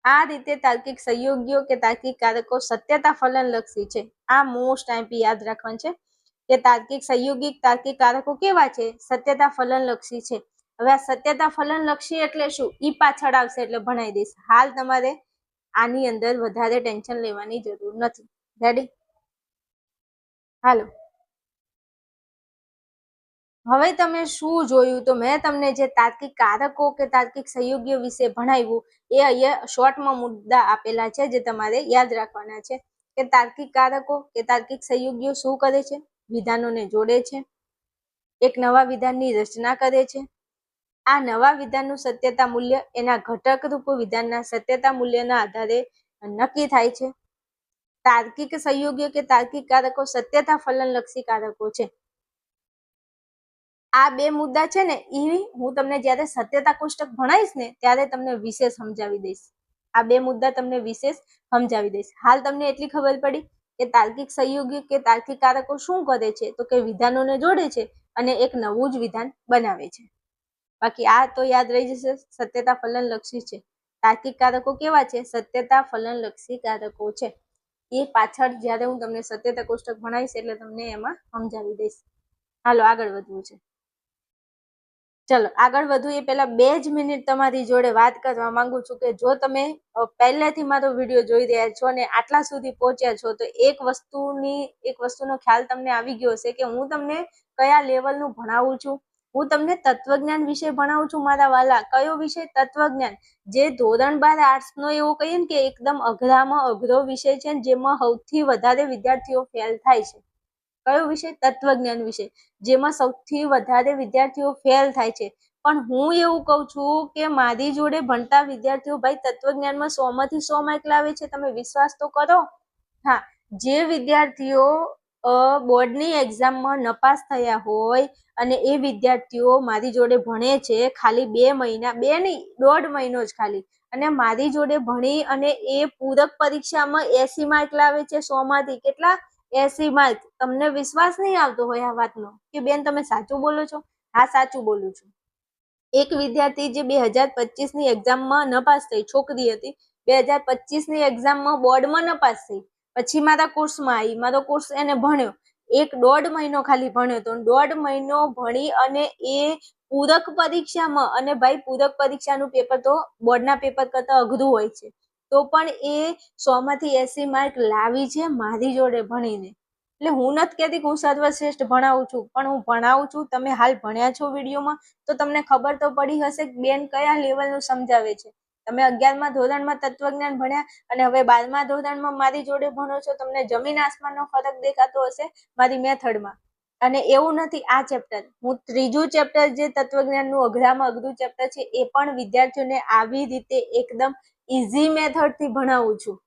S1: આ રીતે તાર્કિક સંયોગીઓ કે તાર્કિક કારકો સત્યતા ફલન લક્ષી છે. આ મોસ્ટ આઈમ્પી યાદ રાખવાનું છે કે તાર્કિક સંયોગિક તાર્કિક કારકો કેવા છે? સત્યતા ફલન લક્ષી છે. હવે આ સત્યતા ફલન લક્ષી એટલે શું? ઈ પાછળ આવશે એટલે ભણાઈ દઈશ. હાલ તમારે આની અંદર વધારે ટેન્શન લેવાની જરૂર નથી. રેડી? હાલો, હવે તમે શું જોયું? તો મેં તમને જે તાર્કિક કારકો કે તાર્કિક સંયોગીઓ વિશે ભણાવ્યું એ અહીંયા શોર્ટમાં મુદ્દા આપેલા છે જે તમારે યાદ રાખવાના છે કે તાર્કિક કારકો કે તાર્કિક સંયોગીઓ શું કરે છે? વિધાનોને જોડે છે, એક નવા વિધાનની રચના કરે છે. આ નવા વિધાનનું સત્યતા મૂલ્ય એના ઘટકરૂપ વિધાનના સત્યતા મૂલ્યના આધારે નક્કી થાય છે. તાર્કિક સંયોગીઓ કે તાર્કિક કારકો સત્યતા ફલન લક્ષી કારકો છે. આ બે મુદ્દા છે ને એ હું તમને જ્યારે સત્યતા કોષ્ટક ભણાવીશ ને ત્યારે તમને વિશેષ સમજાવી દઈશ. આ બે મુદ્દા તમને વિશેષ સમજાવી દઈશ. હાલ તમને એટલી ખબર પડી કે તાર્કિક સંયોગી કે તાર્કિક કારકો શું કરે છે? તો કે વિધાનોને જોડે છે અને એક નવું જ વિધાન બનાવે છે. બાકી આ તો યાદ રહી જશે, સત્યતા ફલન લક્ષી છે. તાર્કિક કારકો કેવા છે? સત્યતા ફલન લક્ષી કારકો છે. એ પાછળ જ્યારે હું તમને સત્યતા કોષ્ટક ભણાવીશ એટલે તમને એમાં સમજાવી દઈશ. હાલો આગળ વધવું છે. ચલો આગળ વધુ એ પહેલા 2 જ મિનિટ તમારી જોડે વાત કરવા માંગુ છું કે જો તમે પહેલેથી મારો વિડીયો જોઈ રહ્યા છો ને આટલા સુધી પહોંચ્યા છો તો એક વસ્તુનો ખ્યાલ તમને આવી ગયો હશે કે હું તમને કયા લેવલનું ભણાવું છું. હું તમને તત્વજ્ઞાન વિશે ભણાવું છું મારા વાલા. કયો વિષય? તત્વજ્ઞાન. જે ધોરણ 12 આર્ટ્સનો એવો કહીએ ને કે એકદમ અઘરામાં અઘરો વિષય છે જેમાં સૌથી વધારે વિદ્યાર્થીઓ ફેલ થાય છે. કયો વિષય? તત્વજ્ઞાન વિષય, જેમાં સૌથી વધારે વિદ્યાર્થીઓ ફેલ થાય છે. પણ હું એવું કહું છું કે મારી જોડે ભણતા વિદ્યાર્થીઓ ભાઈ તત્વજ્ઞાનમાં 100 માંથી 100 માર્ક લાવે છે. તમે વિશ્વાસ તો કરો. હા, જે વિદ્યાર્થીઓ બોર્ડની એક્ઝામમાં નપાસ થયા હોય અને એ વિદ્યાર્થીઓ મારી જોડે ભણે છે ખાલી 2 મહિના, 2 નહીં 1.5 મહિનો જ ખાલી, અને મારી જોડે ભણી અને એ પૂરક પરીક્ષામાં 80 માર્ક લાવે છે 100 માંથી. કેટલા? 80 માર્ક. તમને વિશ્વાસ નહીં આવતો હોય આ વાતનો કે બેન તમે સાચું બોલો છો? હા સાચું બોલું છું. એક વિદ્યાર્થી જે 2025 ની એક્ઝામમાં નપાસ થઈ, છોકરી હતી, 2025 ની એક્ઝામમાં બોર્ડમાં નપાસ થઈ, પછી મારા કોર્સમાં આવી, મારો કોર્સ એને ભણ્યો, 1.5 મહિનો ખાલી ભણ્યો તો 1.5 મહિનો ભણી અને એ પૂરક પરીક્ષામાં, અને ભાઈ પૂરક પરીક્ષાનું પેપર તો બોર્ડના પેપર કરતા અઘરું હોય છે, તો પણ એ 100 માંથી 80 માર્ક લાવી છે મારી જોડે ભણીને. એટલે હું નથી કહેતી કે હું સર્વશ્રેષ્ઠ ભણાવું છું, પણ હું ભણાવું છું. તમે હાલ ભણ્યા છો વિડીયોમાં તો તમને ખબર તો પડી હશે કે બેન કયા લેવલનું સમજાવે છે. તમે 11મા ધોરણમાં તત્વજ્ઞાન ભણ્યા અને હવે 12મા ધોરણમાં મારી જોડે ભણો છો. તમને જમીન આસમાનનો ફરક દેખાતો હશે મારી મેથડમાં. અને એવું નથી, આ ચેપ્ટર હું ત્રીજું ચેપ્ટર જે તત્વજ્ઞાનનું અઘરામાં અઘરું ચેપ્ટર છે એ પણ વિદ્યાર્થીઓને આવી રીતે એકદમ ઈઝી મેથડથી ભણાવું છું.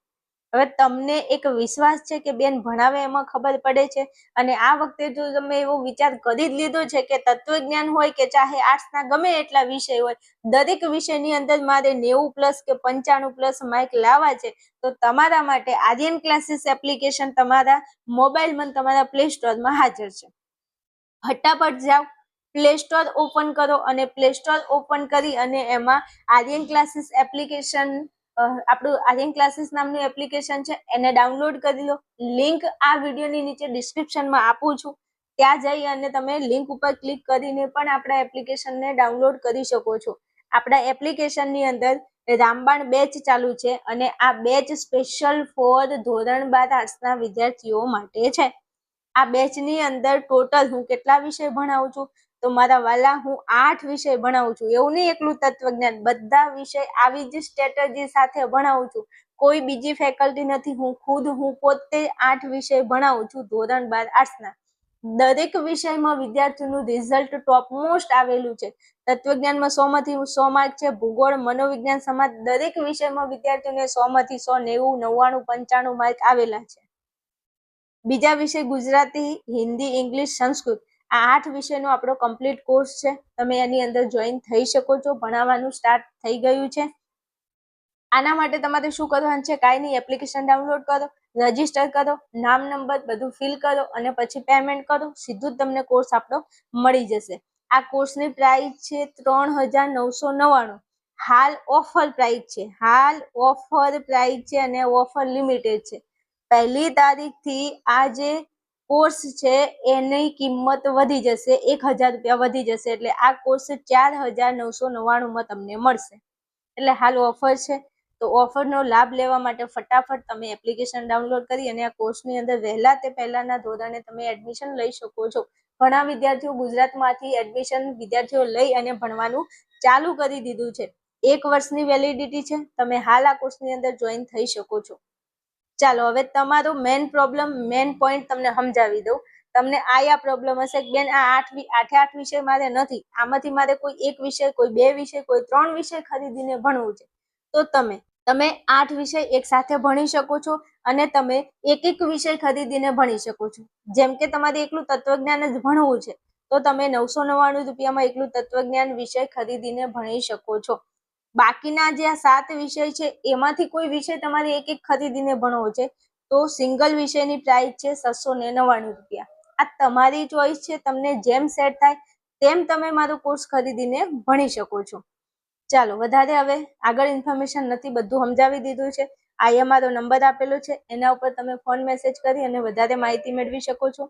S1: હવે તમને એક વિશ્વાસ છે કે બેન ભણાવે એમાં ખબર પડે છે. અને આ વખતે જો તમે એવો વિચાર કરી જ લીધો છે કે તત્વજ્ઞાન હોય કે ચાહે આર્ટ્સના ગમે એટલા વિષય હોય, દરેક વિષયની અંદર મારે 90+ કે 95+ માર્ક લાવવા છે, તો તમારા માટે આર્યન ક્લાસીસ એપ્લિકેશન તમારા મોબાઈલમાં તમારા પ્લે સ્ટોરમાં હાજર છે. ફટાફટ જાઓ, પ્લે સ્ટોર ઓપન કરો અને પ્લે સ્ટોર ઓપન કરી અને એમાં આર્યન ક્લાસીસ એપ્લિકેશન, આપણું આર્યન ક્લાસીસ નામનું એપ્લિકેશન છે, એને ડાઉનલોડ કરી લો. લિંક આ વિડીયોની નીચે ડિસ્ક્રિપ્શનમાં આપું છું, ત્યાં જઈ અને તમે લિંક ઉપર ક્લિક કરીને પણ આપણા એપ્લિકેશનને ડાઉનલોડ કરી શકો છો. આપણા એપ્લિકેશનની અંદર રામબાણ બેચ ચાલુ છે અને આ બેચ સ્પેશિયલ ફોર ધોરણ 12 આર્ટ્સના વિદ્યાર્થીઓ માટે છે. આ બેચની અંદર ટોટલ હું કેટલા વિષય ભણાવું છું તો મારા વાલા હું 8 વિષય ભણાવું છું. એવું નહીં એકલું તત્વજ્ઞાન, બધા વિષય આવી જ સ્ટ્રેટેજી સાથે ભણાવું છું. કોઈ બીજી ફેકલ્ટી નથી, હું પોતે 8 વિષય ભણાવું છું ધોરણ 12 આર્ટ્સના. દરેક વિષયમાં વિદ્યાર્થીનું રિઝલ્ટ ટોપ મોસ્ટ આવેલું છે. તત્વજ્ઞાનમાં 100 માંથી 100 માર્ક છે. ભૂગોળ, મનોવિજ્ઞાન, સમાજ દરેક વિષયમાં વિદ્યાર્થીઓને 100 માંથી 100, 90, 99, 95 માર્ક આવેલા છે. બીજા વિષય ગુજરાતી, હિન્દી, ઇંગ્લિશ, સંસ્કૃત આ 8 વિષયનો આપણો કમ્પ્લીટ કોર્સ છે. તમે એની અંદર જોઈન થઈ શકો છો. ભણાવવાનું સ્ટાર્ટ થઈ ગયું છે. આના માટે તમારે શું કરવાનું છે? કાંઈ નહીં, એપ્લિકેશન ડાઉનલોડ કરો, રજીસ્ટર કરો, નામ નંબર બધું ફિલ કરો અને પછી પેમેન્ટ કરો. સીધું જ તમને કોર્સ આપણો મળી જશે. આ કોર્સની પ્રાઇસ છે 3999. હાલ ઓફર પ્રાઇસ છે. અને ઓફર લિમિટેડ છે. 1 તારીખથી આ જે કોર્સ છે એની કિંમત વધી જશે, 1000 રૂપિયા વધી જશે. એટલે આ કોર્સ 4999 તમને મળશે. એટલે હાલ ઓફર છે. તો ઓફરનો લાભ લેવા માટે ફટાફટ તમે એપ્લિકેશન ડાઉનલોડ કરી અને આ કોર્સની અંદર વહેલા તે પહેલાના ધોરણે તમે એડમિશન લઈ શકો છો. ઘણા વિદ્યાર્થીઓ ગુજરાતમાંથી એડમિશન વિદ્યાર્થીઓ લઈ અને ભણવાનું ચાલુ કરી દીધું છે. 1 વર્ષની વેલિડિટી છે. તમે હાલ આ કોર્સની અંદર જોઈન થઈ શકો છો. ચાલો હવે તમારો મેન પોઈન્ટ તમને સમજાવી દઉં. તમને આ પ્રોબ્લેમ હશે કે બેન આ 8 વિષય મારે નથી, આમાંથી મારે કોઈ 1 વિષય, કોઈ 2 વિષય, કોઈ 3 વિષય ખરીદીને ભણવું છે. તો તમે 8 વિષય એક સાથે ભણી શકો છો અને તમે એક વિષય ખરીદીને ભણી શકો છો. જેમ કે તમારે એકલું તત્વજ્ઞાન જ ભણવું છે તો તમે 999 રૂપિયામાં એકલું તત્વજ્ઞાન વિષય ખરીદીને ભણી શકો છો. બાકીના જે આ 7 વિષય છે એમાંથી કોઈ વિષય તમારે એક ખરીદીને ભણવો છે તો સિંગલ વિષયની પ્રાઇસ છે 699 રૂપિયા. આ તમારી ચોઈસ છે. તમને જેમ સેટ થાય તેમ તમે મારો કોર્સ ખરીદીને ભણી શકો છો. ચાલો વધારે હવે આગળ ઇન્ફોર્મેશન નથી, બધું સમજાવી દીધું છે. આ મારો નંબર આપેલો છે, એના ઉપર તમે ફોન મેસેજ કરી અને વધારે માહિતી મેળવી શકો છો.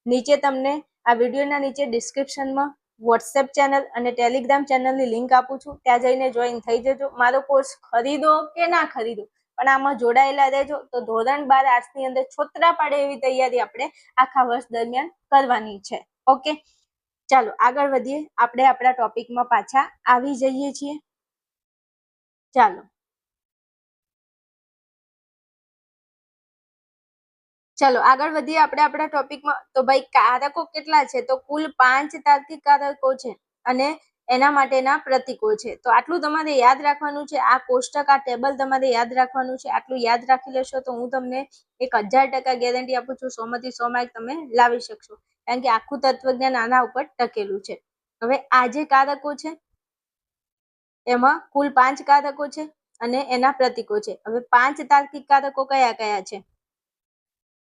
S1: નીચે તમને આ વિડીયોના નીચે ડિસ્ક્રિપ્શનમાં વોટ્સએપ ચેનલ અને ટેલિગ્રામ ચેનલની લિંક આપું છું. ત્યાં જઈને જોઈન થઈ જજો. મારો કોર્સ ખરીદો કે ના ખરીદો પણ આમાં જોડાયેલા રહેજો. તો ધોરણ 12 આર્ટ્સની અંદર છોતરા પાડે એવી તૈયારી આપણે આખા વર્ષ દરમિયાન કરવાની છે. ઓકે, ચાલો આગળ વધીએ. આપણે આપણા ટોપિકમાં પાછા આવી જઈએ છીએ. ચાલો આગળ વધીએ આપણે આપણા ટોપિકમાં. તો ભાઈ કારકો કેટલા છે? તો કુલ 5 તાર્કિક કારકો છે અને એના માટેના પ્રતીકો છે. તો આટલું તમારે યાદ રાખવાનું છે. આ કોષ્ટક, આ ટેબલ તમારે યાદ રાખવાનું છે. આટલું યાદ રાખી લેશો તો હું તમને 1000% ગેરંટી આપું છું 100 માંથી 100 માર્ક તમે લાવી શકશો. કારણ કે આખું તત્વજ્ઞાન આના ઉપર ટકેલું છે. હવે આ જે કારકો છે એમાં કુલ 5 કારકો છે અને એના પ્રતીકો છે. હવે 5 તાર્કિક કારકો કયા કયા છે?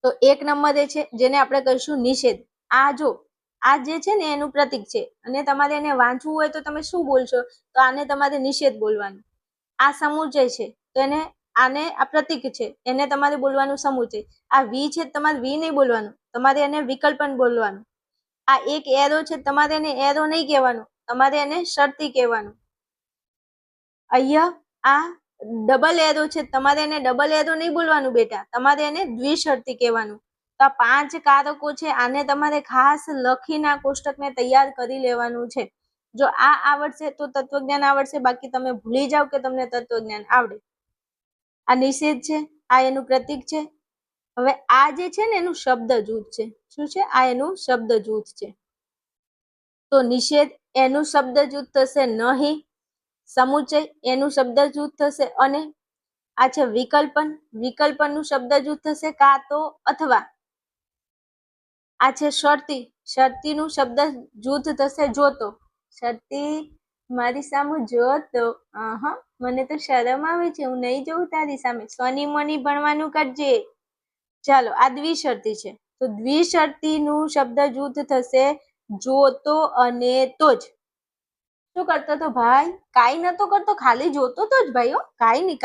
S1: તો 1 નંબર એ છે જેને આપણે કહીશું નિષેધ. આ જો આ જે છે ને એનું પ્રતીક છે અને તમારે એને વાંચવું હોય તો તમે શું બોલશો? તો આને તમારે નિષેધ બોલવાનું. આ સમુચય છે તો આને આ પ્રતીક છે એને તમારે બોલવાનું સમુચય. આ વી છે તમારે વી નહીં બોલવાનું, તમારે એને વિકલ્પન બોલવાનું. આ એક એરો છે તમારે એને એરો નહીં કહેવાનું, તમારે એને શરતી કહેવાનું. અહીંયા આ ડબલ એરો છે તમારે એને ડબલ એરો નહીં બોલવાનું બેટા, તમારે એને દ્વિશરતી કહેવાનું. તો આ 5 કારકો છે, આને તમારે ખાસ લખીને આ કોષ્ટકને તૈયાર કરી લેવાનું છે. જો આ આવડશે તો તત્વજ્ઞાન આવડશે, બાકી તમે ભૂલી જાઓ કે તમને તત્વજ્ઞાન આવડે. આ નિષેધ છે, આ એનું પ્રતીક છે. હવે આ જે છે ને એનું શબ્દ જૂથ છે. શું છે? આ એનું શબ્દ જૂથ છે. તો નિષેધ એનું શબ્દ જૂથ થશે નહીં, સમુચય એનું શબ્દ જૂથ થશે અને આ છે વિકલ્પન, વિકલ્પનનું શબ્દ જૂથ થશે કાં તો અથવા. આ છે શરતી, શરતીનું શબ્દ જૂથ થશે જોતો. શરતી મારી સામે જોતો, મને તો શરમ આવે છે, હું નહીં જોઉં તારી સામે, સોની મોની ભણવાનું કરજે. ચાલો આ દ્વિશરતી છે તો દ્વિશરતીનું શબ્દ જૂથ થશે જોતો અને તો જ. શું કરતો તો ભાઈ? કાંઈ નતો કરતો, ખાલી જોતો તો જ ભાઈ. કાંઈ નહીં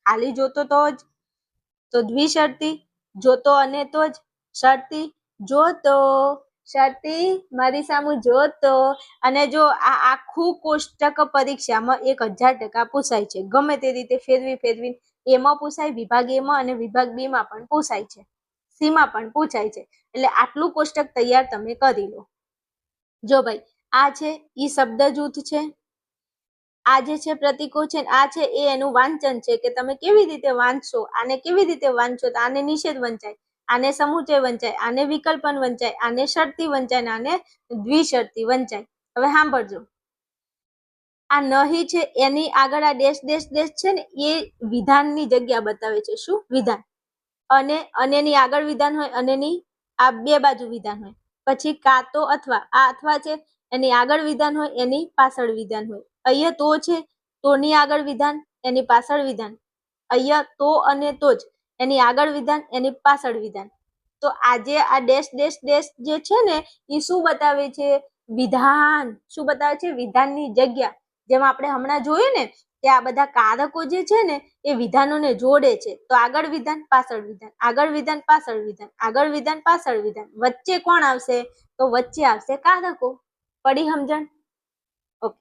S1: ખાલી જોતો તો જ. તો દ્વિશરતી જોતો અને તો જ, શરતી જોતો શરતી મારી સામુ જોતો. અને જો આ આખું કોષ્ટક પરીક્ષામાં 1000% પૂછાય છે, ગમે તે રીતે ફેરવી એમાં પૂછાય, વિભાગ એમાં અને વિભાગ બી માં પણ પૂછાય છે, સી માં પણ પૂછાય છે. એટલે આટલું કોષ્ટક તૈયાર તમે કરી લો. જો ભાઈ આ છે ઈ શબ્દ જૂથ છે, આ જે છે પ્રતીકો છે, આ છે એ એનું વાંચન છે કે તમે કેવી રીતે વાંચશો, આને કેવી રીતે વાંચશો. તો આને નિષેધ વંચાય, આને સમુચય વંચાય, આને વિકલ્પન વંચાય, આને શરતી વંચાય, આને દ્વિશરતી વંચાય. હવે સાંભળજો, આ નહીં છે એની આગળ આ ડેશ ડેશ ડેશ છે ને એ વિધાનની જગ્યા બતાવે છે. શું વિધાન? અને એની આગળ વિધાન હોય અને એની આ બે બાજુ વિધાન હોય. પછી કા તો અથવા, આ અથવા છે એની આગળ વિધાન હોય, એની પાછળ વિધાન હોય. અહીંયા તો છે, તોની આગળ વિધાન, એની પાછળ વિધાન. અહીંયા તો અને તો જ, એની આગળ વિધાન, એની પાછળ વિધાન. તો આજે આ ડેશ ડેશ ડેશ જે છે ને એ શું બતાવે છે? વિધાન. શું બતાવે છે? વિધાનની જગ્યા. જેમાં આપણે હમણાં જોયું ને કે આ બધા કારકો જે છે ને એ વિધાનોને જોડે છે. તો આગળ વિધાન, પાછળ વિધાન, આગળ વિધાન, પાછળ વિધાન, આગળ વિધાન, પાછળ વિધાન. વચ્ચે કોણ આવશે? તો વચ્ચે આવશે કારકો. પડી સમજણ? ઓકે,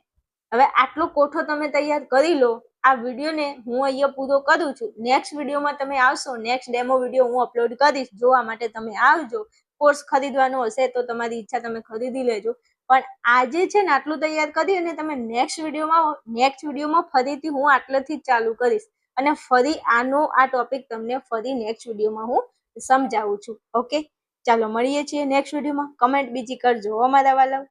S1: હવે આટલો કોઠો તમે તૈયાર કરી લો. આ વિડીયોને હું અહીંયા પૂરો કરું છું. નેક્સ્ટ વિડીયોમાં તમે આવશો, નેક્સ્ટ ડેમો વિડીયો હું અપલોડ કરીશ, જોવા માટે તમે આવજો. કોર્સ ખરીદવાનો હશે તો તમારી ઈચ્છા, તમે ખરીદી લેજો. પણ આજે છે ને આટલું તૈયાર કરી અને તમે નેક્સ્ટ વિડીયોમાં ફરીથી હું આટલેથી જ ચાલુ કરીશ અને ફરી આ ટોપિક તમને ફરી નેક્સ્ટ વિડીયોમાં હું સમજાવું છું. ઓકે, ચાલો મળીએ છીએ નેક્સ્ટ વિડીયોમાં. કમેન્ટ બીજી કરજો અમારા વાલા.